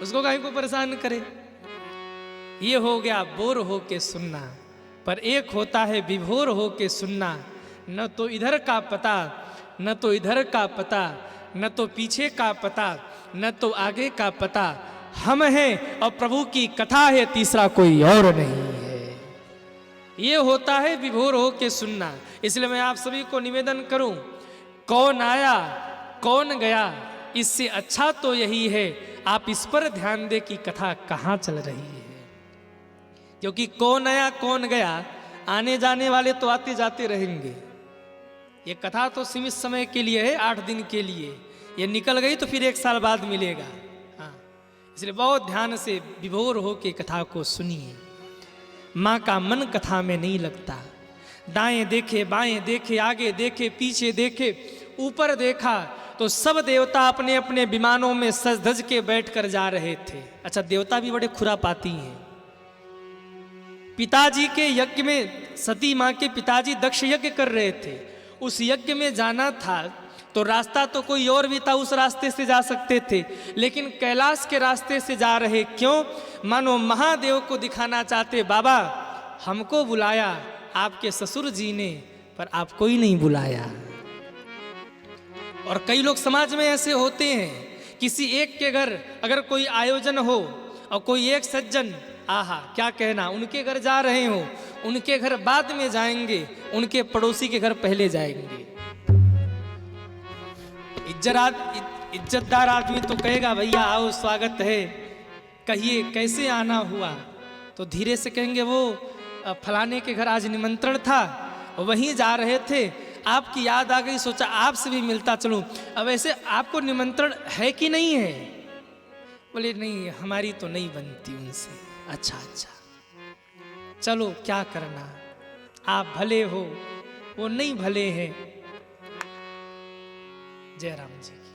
उसको कहीं को परेशान करे। ये हो गया बोर होके सुनना। पर एक होता है विभोर होके सुनना। न तो इधर का पता, न तो इधर का पता, न तो पीछे का पता, न तो आगे का पता, हम हैं और प्रभु की कथा है, तीसरा कोई और नहीं है। ये होता है विभोर होके सुनना। इसलिए मैं आप सभी को निवेदन करूं, कौन आया कौन गया, इससे अच्छा तो यही है आप इस पर ध्यान दें कि कथा कहाँ चल रही है। क्योंकि कौन आया कौन गया, आने जाने वाले तो आते जाते रहेंगे। ये कथा तो सीमित समय के लिए है, 8 दिन के लिए। ये निकल गई तो फिर 1 साल बाद मिलेगा। हाँ, इसलिए बहुत ध्यान से विभोर होके कथा को सुनिए। माँ का मन कथा में नहीं लगता। दाएं देखे बाएं देखे, आगे देखे पीछे देखे, ऊपर देखा तो सब देवता अपने अपने विमानों में सज धज के बैठ कर जा रहे थे। अच्छा, देवता भी बड़े खुरापाती हैं। पिताजी के यज्ञ में सती माँ के पिताजी दक्ष यज्ञ कर रहे थे। उस यज्ञ में जाना था तो रास्ता तो कोई और भी था, उस रास्ते से जा सकते थे, लेकिन कैलाश के रास्ते से जा रहे। क्यों? मानो महादेव को दिखाना चाहते, बाबा हमको बुलाया आपके ससुर जी ने, पर आपको ही नहीं बुलाया। और कई लोग समाज में ऐसे होते हैं, किसी एक के घर अगर कोई आयोजन हो और कोई एक सज्जन, आहा क्या कहना, उनके घर जा रहे हो, उनके घर बाद में जाएंगे, उनके पड़ोसी के घर पहले जाएंगे। इज्जतदार आदमी तो कहेगा भैया आओ स्वागत है, कहिए कैसे आना हुआ, तो धीरे से कहेंगे वो फलाने के घर आज निमंत्रण था, वहीं जा रहे थे, आपकी याद आ गई, सोचा आपसे भी मिलता चलूं। अब ऐसे आपको निमंत्रण है कि नहीं है? बोले नहीं हमारी तो नहीं बनती उनसे। अच्छा चलो क्या करना, आप भले हो वो नहीं भले हैं। जय राम जी की।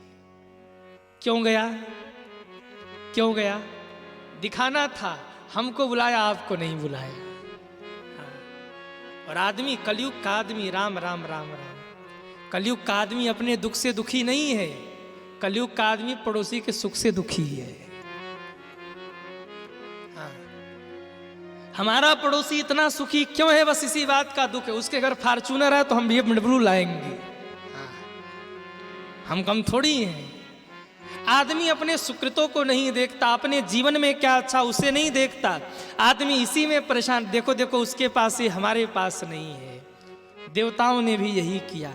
क्यों गया? क्यों गया? दिखाना था, हमको बुलाया, आपको नहीं बुलाया। हाँ। और आदमी, कलयुग का आदमी, राम राम राम राम, कलयुग का आदमी अपने दुख से दुखी नहीं है, कलयुग का आदमी पड़ोसी के सुख से दुखी है। हाँ। हमारा पड़ोसी इतना सुखी क्यों है? बस इसी बात का दुख है। उसके घर फॉर्च्यूनर है तो हम भी BMW लाएंगे। हाँ। हम कम थोड़ी हैं। आदमी अपने सुकृतों को नहीं देखता, अपने जीवन में क्या अच्छा उसे नहीं देखता, आदमी इसी में परेशान। देखो देखो उसके पास है, हमारे पास नहीं है। देवताओं ने भी यही किया,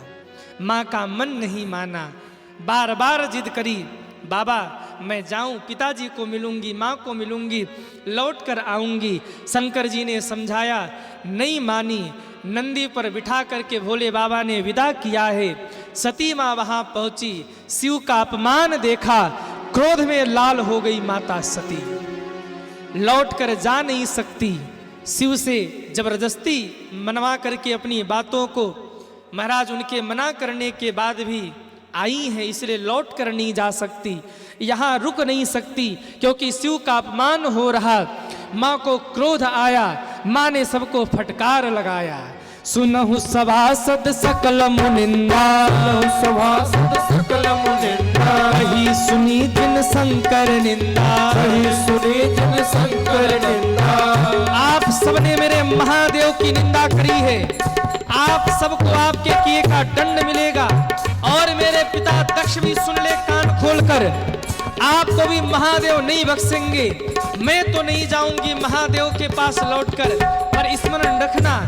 माँ का मन नहीं माना, बार बार जिद करी, बाबा मैं जाऊं, पिताजी को मिलूंगी, माँ को मिलूंगी, लौट कर आऊंगी। शंकर जी ने समझाया, नहीं मानी। नंदी पर बिठा करके भोले बाबा ने विदा किया है। सती माँ वहां पहुंची, शिव का अपमान देखा, क्रोध में लाल हो गई माता सती, लौट कर जा नहीं सकती। शिव से जबरदस्ती मनवा करके अपनी बातों को, महाराज उनके मना करने के बाद भी आई है, इसलिए लौट कर नहीं जा सकती, यहाँ रुक नहीं सकती, क्योंकि शिव का अपमान हो रहा। माँ को क्रोध आया, माँ ने सबको फटकार लगाया। सुनहु सभासद सकल मुनिंदा,
सभासद सकल मुनिंदा,
कही सुनी जिन शंकर निंदा,
कही सुनी जिन शंकर निंदा।
आप सबने मेरे महादेव की निंदा करी है, आप सबको आपके किए का दंड मिलेगा। और मेरे पिता दक्ष भी सुन ले कान खोलकर, आपको भी महादेव नहीं बख्शेंगे। मैं तो नहीं जाऊंगी महादेव के पास लौटकर, पर स्मरण रखना,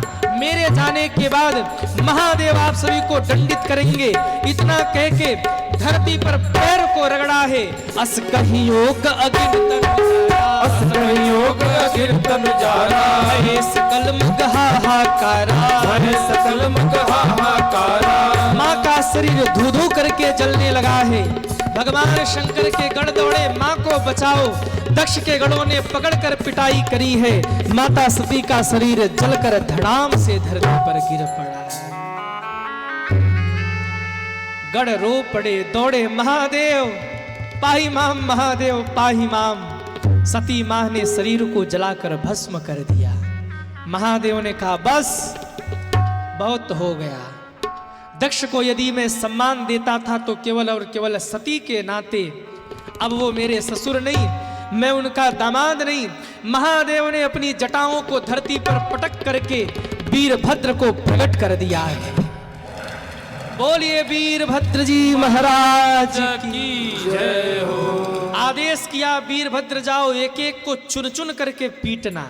मेरे जाने के बाद महादेव आप सभी को दंडित करेंगे। इतना कह के धरती पर पैर को रगड़ा है। अस कहियोग अगिन
अस कहियोग अगिन तन जारा,
हे सकल मुग हाहाकारा,
हे सकल मुग हाहाकारा।
माँ का शरीर धू धू करके जलने लगा है। भगवान शंकर के गण दौड़े, माँ को बचाओ। दक्ष के गणों ने पकड़कर पिटाई करी है। माता सती का शरीर जलकर धड़ाम से धरती पर गिर पड़ा है। गण रो पड़े, दौड़े, महादेव पाही माम, महादेव पाही माम। सती माँ ने शरीर को जलाकर भस्म कर दिया। महादेव ने कहा बस बहुत हो गया। दक्ष को यदि मैं सम्मान देता था तो केवल और केवल सती के नाते, अब वो मेरे ससुर नहीं, मैं उनका दामाद नहीं। महादेव ने अपनी जटाओं को धरती पर पटक करके वीरभद्र को प्रकट कर दिया है। बोलिए वीरभद्र जी महाराज की
जय हो।
आदेश किया, वीरभद्र जाओ, एक एक को चुन चुन करके पीटना।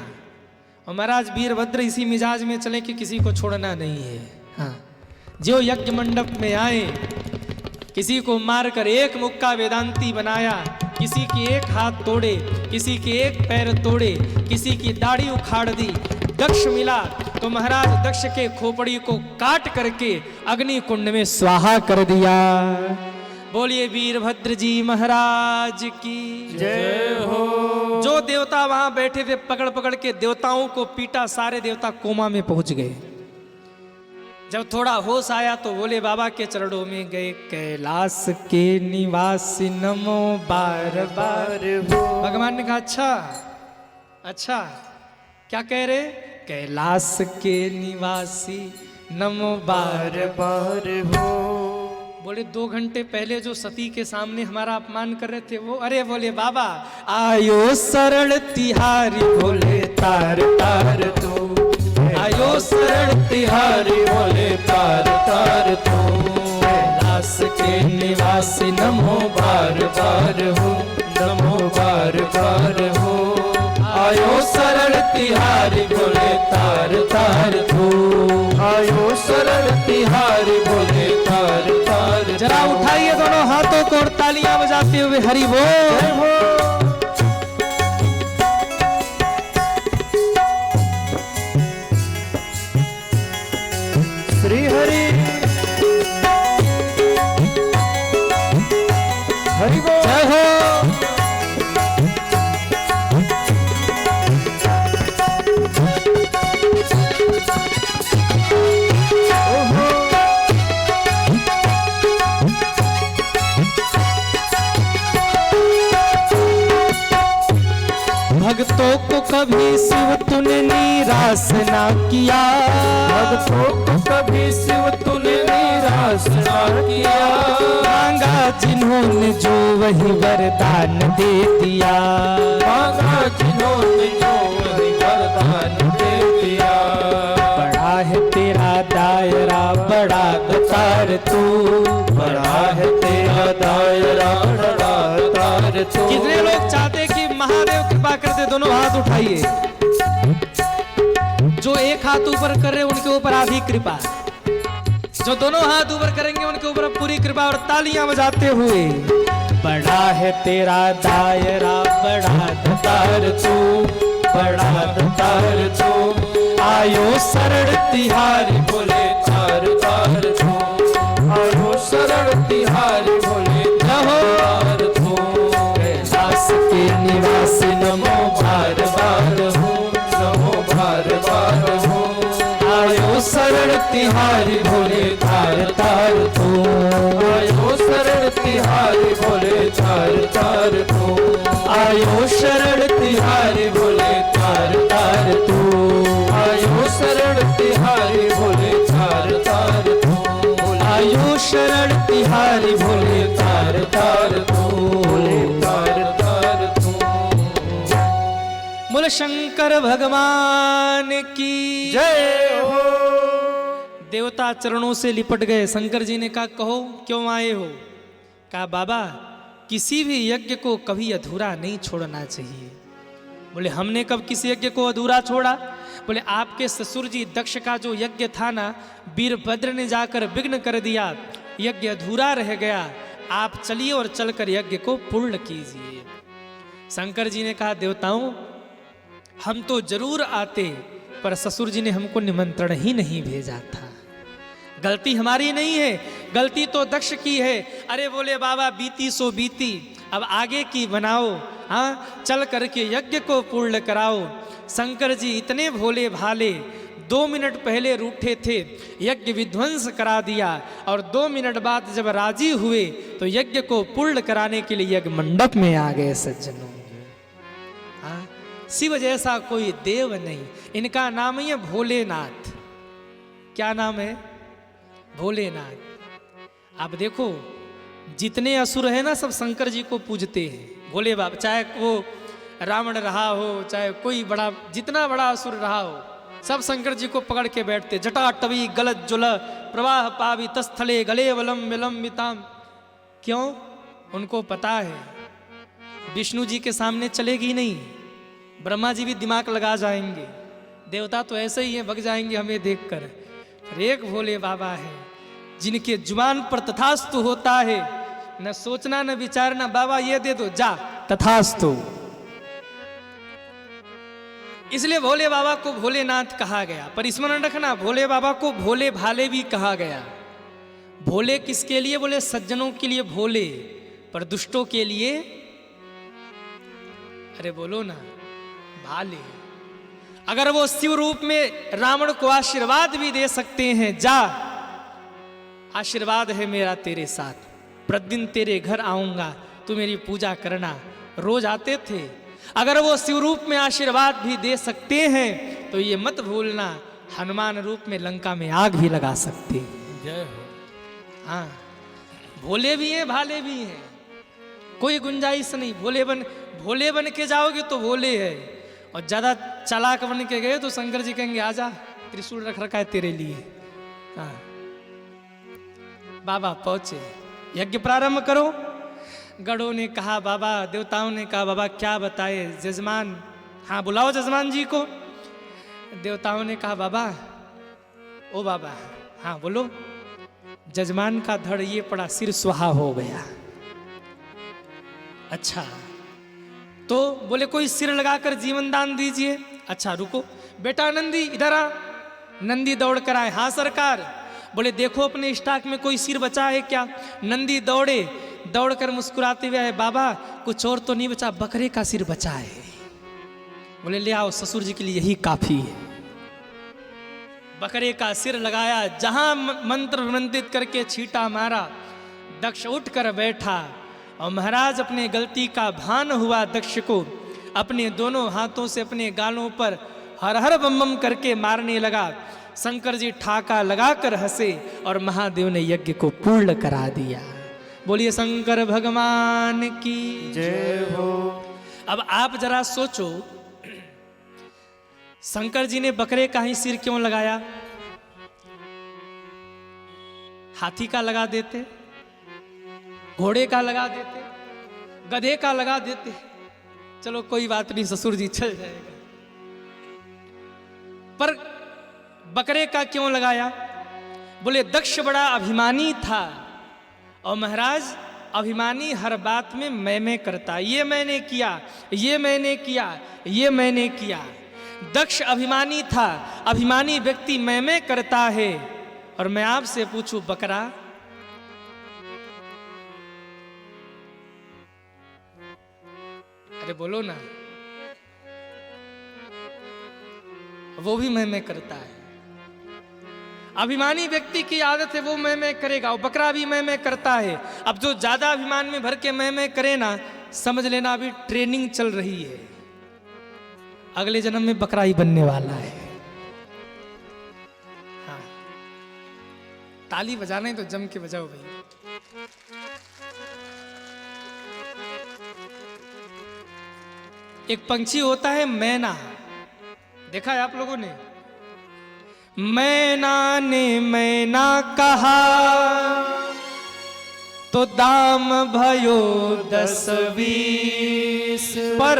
और महाराज वीरभद्र इसी मिजाज में चले कि किसी को छोड़ना नहीं है। हाँ, जो यज्ञ मंडप में आए, किसी को मारकर एक मुक्का वेदांती बनाया, किसी की एक हाथ तोड़े, किसी के एक पैर तोड़े, किसी की दाढ़ी उखाड़ दी। दक्ष मिला तो महाराज दक्ष के खोपड़ी को काट करके अग्नि कुंड में स्वाहा कर दिया। बोलिए वीरभद्र जी महाराज की
जय हो।
जो देवता वहां बैठे थे पकड़ पकड़ के देवताओं को पीटा, सारे देवता कोमा में पहुंच गए। जब थोड़ा होश आया तो बोले बाबा के चरणों में गए, कैलाश के निवासी नमो बार बार। भगवान ने कहा अच्छा अच्छा, क्या कह रहे? कैलाश के निवासी नमो बार
बार हो।
बोले 2 घंटे पहले जो सती के सामने हमारा अपमान कर रहे थे वो, अरे बोले बाबा आयो शरण तिहारी, बोले तार तार तो आयो शरण तिहारी,
बोले तार तार तो।
कैलाश के निवासी नमो
बार बार हो, नमो बार बार हो। आयो शरण तिहारी, बोले तार तार तो। आयो शरण तिहारी, बोले तार तार।
जरा उठाइए दोनों हाथों को और तालियां बजाते हुए हरि बोल।
श्री हरि हरि बोल।
जय हो। भक्तों को कभी शिव तूने निराश ना किया,
भक्तों को कभी शिव तूने निराश ना किया,
मांगा जिन्होंने जो वही वरदान दे दिया,
मांगा जिन्होंने जो वही वरदान दे दिया।
बड़ा है तेरा दायरा बड़ा दातार तू,
बड़ा है तेरा दायरा बड़ा दातार तू।
कितने लोग चाहते कि महादेव कृपा करते, दोनों हाथ उठाइए। जो एक हाथ ऊपर कर रहे उनके ऊपर आधी कृपा, जो दोनों हाथ ऊपर करेंगे उनके ऊपर पूरी कृपा, और तालियां बजाते हुए। बड़ा है तेरा दायरा बड़ा दातार तू, बड़ा दातार तू, आयो शरण तिहारी
बोले तार तार तू, आयो शरण तिहारी बोले तार तू।
कैलाश के निवासी नमो
बार बार हो, नमो बार बार हो,
आयो शरण तिहारी
भोले तार तार तू, आयो शरण तिहारी भोले तार तार तू,
आयो शरण
तिहारी भोले तार तार तू, आयो शरण तिहारी भोले तार तार तू,
आयो शरण तिहारी
भोले तार तार तू, भोले तार तार तू।
बोल शंकर भगवान की
जय हो।
देवता चरणों से लिपट गए। शंकर जी ने कहा कहो क्यों आए हो? कहा बाबा किसी भी यज्ञ को कभी अधूरा नहीं छोड़ना चाहिए। बोले हमने कब किसी यज्ञ को अधूरा छोड़ा? बोले आपके ससुर जी दक्ष का जो यज्ञ था ना, वीरभद्र ने जाकर विघ्न कर दिया, यज्ञ अधूरा रह गया। आप चलिए और चलकर यज्ञ को पूर्ण कीजिए। शंकर जी ने कहा देवताओं हम तो जरूर आते, पर ससुर जी ने हमको निमंत्रण ही नहीं भेजा था। गलती हमारी नहीं है, गलती तो दक्ष की है। अरे बोले बाबा बीती सो बीती, अब आगे की बनाओ। हाँ चल करके यज्ञ को पूर्ण कराओ। शंकर जी इतने भोले भाले, 2 मिनट पहले रूठे थे, यज्ञ विध्वंस करा दिया, और 2 मिनट बाद जब राजी हुए तो यज्ञ को पूर्ण कराने के लिए यज्ञ मंडप में आ गए सज्जनों। हाँ शिव जैसा कोई देव नहीं, इनका नाम ही है भोलेनाथ। क्या नाम है? भोलेनाथ। आप देखो जितने असुर हैं ना सब शंकर जी को पूजते हैं, भोले बाबा। चाहे वो रावण रहा हो, चाहे कोई बड़ा जितना बड़ा असुर रहा हो, सब शंकर जी को पकड़ के बैठते। जटा टवी गलत जुल प्रवाह पावि तस्थले गले वलम विलंबिताम। क्यों? उनको पता है विष्णु जी के सामने चलेगी नहीं, ब्रह्मा जी भी दिमाग लगा जाएंगे, देवता तो ऐसे ही हैं, भग जाएंगे हमें देखकर। पर एक भोले बाबा है जिनके जुबान पर तथास्तु होता है, न सोचना न विचारना, बाबा ये दे दो जा तथास्तु। इसलिए भोले बाबा को भोलेनाथ कहा गया। पर स्मरण रखना भोले बाबा को भोले भाले भी कहा गया। भोले किसके लिए? बोले सज्जनों के लिए भोले, पर दुष्टों के लिए अरे बोलो ना भाले। अगर वो शिव रूप में रावण को आशीर्वाद भी दे सकते हैं, जा आशीर्वाद है मेरा तेरे साथ, प्रतिदिन तेरे घर आऊंगा, तू मेरी पूजा करना। रोज आते थे। अगर वो शिव रूप में आशीर्वाद भी दे सकते हैं तो ये मत भूलना हनुमान रूप में लंका में आग भी लगा सकते हैं।
जय हो।
हाँ भोले भी हैं भाले भी हैं, कोई गुंजाइश नहीं। भोले बन के जाओगे तो भोले है, और ज्यादा चालाक बन के गए तो शंकर जी कहेंगे आजा त्रिशूल रख रखा है तेरे लिए। हाँ बाबा पहुंचे, यज्ञ प्रारंभ करो। गढ़ों ने कहा बाबा, देवताओं ने कहा बाबा क्या बताए जजमान। हाँ बुलाओ जजमान जी को। देवताओं ने कहा बाबा, ओ बाबा हाँ बोलो। जजमान का धड़ ये पड़ा, सिर सुहा हो गया। अच्छा तो बोले कोई सिर लगाकर जीवन दान दीजिए। अच्छा रुको बेटा नंदी इधर आ। नंदी दौड़ कर आए। हाँ सरकार। बोले देखो अपने स्टॉक में कोई सिर बचा है क्या? नंदी दौड़े, दौड़कर मुस्कुराते हुए आए, बाबा कुछ और तो नहीं बचा, बकरे का सिर बचा है। बोले ले आओ, ससुर जी के लिए यही काफी है। बकरे का सिर लगाया, जहां मंत्र मंत्रित करके छींटा मारा, दक्ष उठ कर बैठा। और महाराज अपने गलती का भान हुआ दक्ष को, अपने दोनों हाथों से अपने गालों पर हर हर बम बम करके मारने लगा। शंकर जी ठाका लगाकर हंसे और महादेव ने यज्ञ को पूर्ण करा दिया। बोलिए शंकर भगवान की
जय हो।
अब आप जरा सोचो, शंकर जी ने बकरे का ही सिर क्यों लगाया? हाथी का लगा देते, घोड़े का लगा देते, गधे का लगा देते, चलो कोई बात नहीं, ससुर जी चल जाएगा। पर बकरे का क्यों लगाया? बोले दक्ष बड़ा अभिमानी था और महाराज अभिमानी हर बात में मैं करता, ये मैंने किया, ये मैंने किया, ये मैंने किया। दक्ष अभिमानी था, अभिमानी व्यक्ति मैं करता है। और मैं आपसे पूछूं बकरा, अरे बोलो ना, वो भी मैं करता है। अभिमानी व्यक्ति की आदत है वो मैं करेगा, और बकरा भी मैं करता है। अब जो ज्यादा अभिमान में भर के मैं करे ना, समझ लेना अभी ट्रेनिंग चल रही है, अगले जन्म में बकरा ही बनने वाला है। हाँ, ताली बजाना है तो जम के बजाओ भाई। एक पंछी होता है मैना, देखा है आप लोगों ने? मैना ने मैना कहा तो दाम भयो 10-20, पर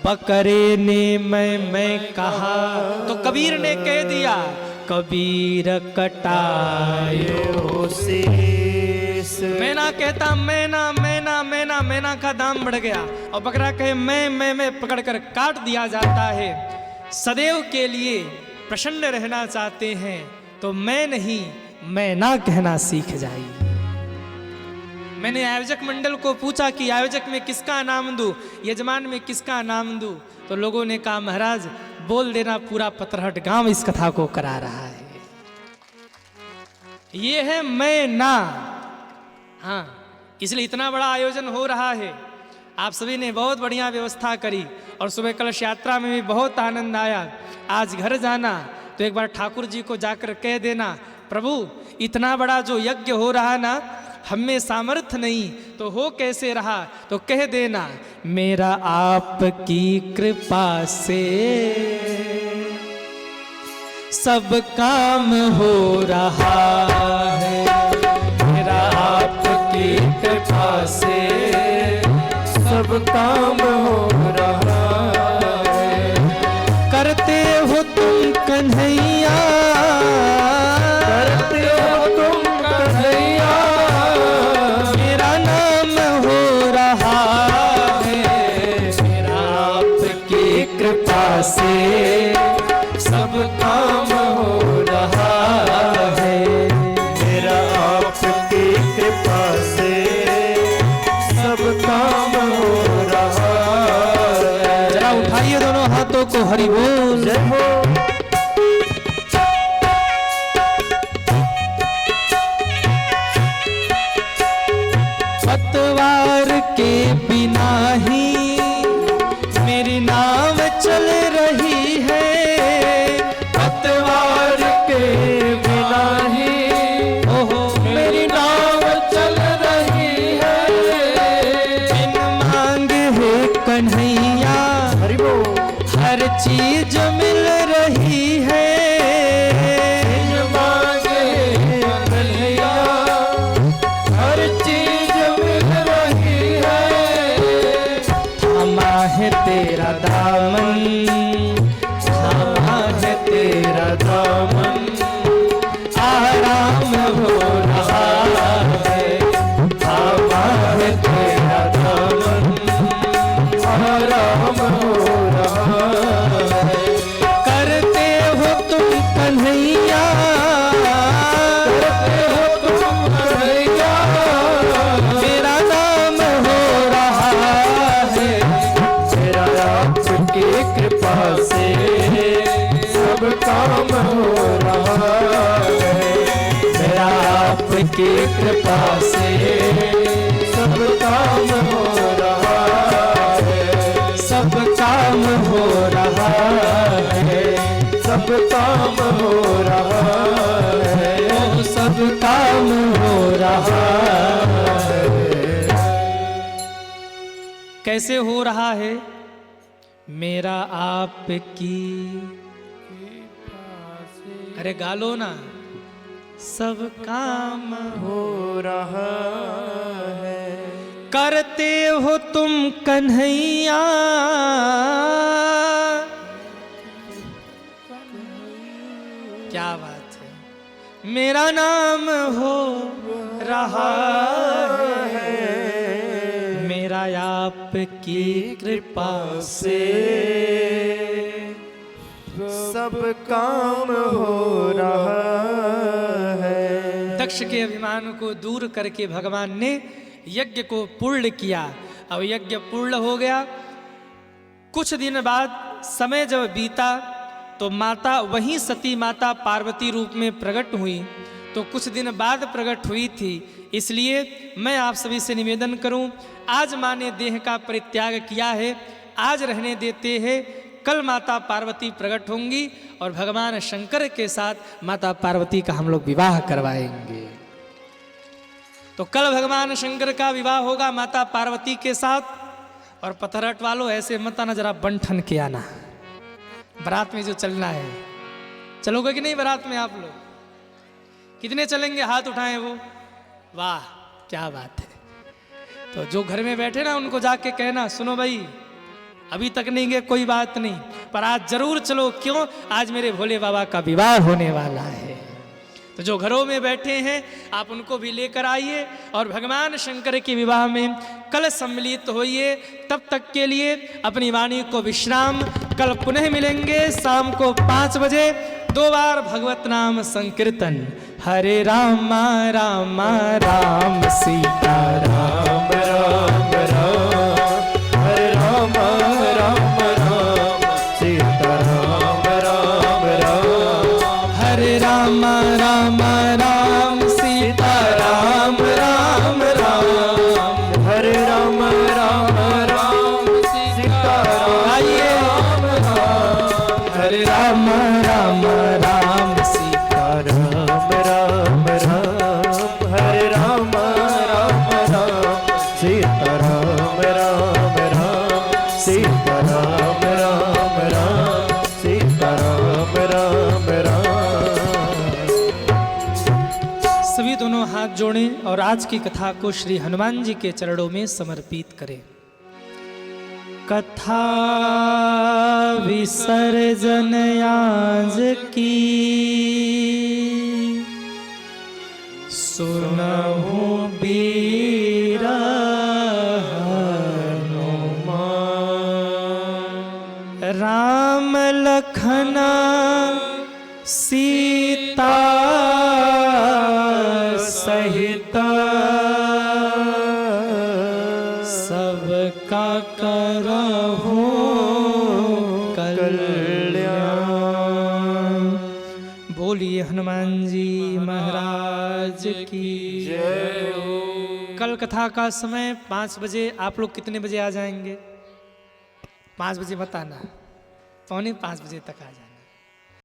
बकरे ने मैं कहा तो कबीर ने कह दिया, कबीर कटायो शीश। मैना कहता मैना मैना मैना, मैना का दाम बढ़ गया, और बकरा कहे मैं पकड़कर काट दिया जाता है। सदैव के लिए प्रसन्न रहना चाहते हैं तो मैं नहीं मैं ना कहना सीख जाइए। मैंने आयोजक मंडल को पूछा कि आयोजक में किसका नाम दूं, यजमान में किसका नाम दूं, तो लोगों ने कहा महाराज बोल देना, पूरा पतरहट गांव इस कथा को करा रहा है। ये है मैं ना। हाँ, इसलिए इतना बड़ा आयोजन हो रहा है, आप सभी ने बहुत बढ़िया व्यवस्था करी, और सुबह कलश यात्रा में भी बहुत आनंद आया। आज घर जाना तो एक बार ठाकुर जी को जाकर कह देना, प्रभु इतना बड़ा जो यज्ञ हो रहा ना, हम में सामर्थ्य नहीं तो हो कैसे रहा, तो कह देना मेरा आपकी कृपा से सब काम हो रहा है, मेरा आपकी कृपा से सब काम हो रहा है। करते हो तुम कन्हैया, करते हो तुम कन्हैया, मेरा नाम हो रहा है, मेरा आपकी कृपा से सब काम हो रहा है, मेरा आपकी कृपा से सब काम हो रहा है। जरा उठाइए दोनों हाथों को, हरि बोल। जय हो। पतवार के बिना ही मेरी नाव चल रही है, पतवार के बिना ही ओहो मेरी नाव चल रही है, बिन मांगे है कन्हैया हर चीज मिल रही है, बिन मांगे कन्हैया हर चीज मिल रही है। थामा है तेरा दामन, थामा है तेरा दामन, आराम हो रहा है, थामा है तेरा दामन, आराम हो रहा है। करते हो तुम कन्हैया, करते हो तुम कन्हैया, मेरा नाम हो रहा है, मेरा आपकी कृपा से सब काम हो रहा है, मेरा आपकी कृपा से सब काम हो रहा है, सब
काम हो रहा है।
कैसे हो रहा है? मेरा आपकी, अरे गालो ना, सब काम
हो रहा है।
करते हो तुम कन्हैया, क्या बात है, मेरा नाम हो रहा है। मेरा आपकी कृपा से
सब काम हो रहा है।
दक्ष के अभिमान को दूर करके भगवान ने यज्ञ को पूर्ण किया। अब यज्ञ पूर्ण हो गया। कुछ दिन बाद समय जब बीता तो माता, वही सती माता पार्वती रूप में प्रकट हुई। तो कुछ दिन बाद प्रकट हुई थी, इसलिए मैं आप सभी से निवेदन करूं, आज माँ ने देह का परित्याग किया है, आज रहने देते हैं। कल माता पार्वती प्रकट होंगी और भगवान शंकर के साथ माता पार्वती का हम लोग विवाह करवाएंगे। तो कल भगवान शंकर का विवाह होगा माता पार्वती के साथ। और पथरट वालों, ऐसे मत आना, जरा बंठन के आना। बारात में जो चलना है, चलोगे कि नहीं बारात में? आप लोग कितने चलेंगे? हाथ उठाएं वो। वाह, क्या बात है। तो जो घर में बैठे ना, उनको जाके कहना, सुनो भाई, अभी तक नहीं गए कोई बात नहीं, पर आज जरूर चलो। क्यों? आज मेरे भोले बाबा का विवाह होने वाला है। तो जो घरों में बैठे हैं, आप उनको भी लेकर आइए और भगवान शंकर के विवाह में कल सम्मिलित होइए। तब तक के लिए अपनी वाणी को विश्राम। कल पुनः मिलेंगे शाम को 5 बजे। 2 बार भगवत नाम संकीर्तन। हरे राम राम राम सीता राम
राम राम, हरे राम राम राम, सीता राम राम राम।
हरे राम राम राम सीता राम राम राम।
हरे राम राम राम, सीता राम राम।
हरे राम राम राम सीता
राम राम राम, हरे राम राम राम, सीता राम राम राम, सीता राम राम राम, सीता राम राम राम।
सभी दोनों हाथ जोड़ें और आज की कथा को श्री हनुमान जी के चरणों में समर्पित करें। कथा विसर्जन आज की, सुनहु बीर हनुमान। राम लखन सीता सहित सबका करहु कल्याण। बोलिए हनुमान जी महाराज की जय हो। कल कथा का समय 5 बजे। आप लोग कितने बजे आ जाएंगे? 5 बजे बताना, 4:45 बजे तक आ जाना।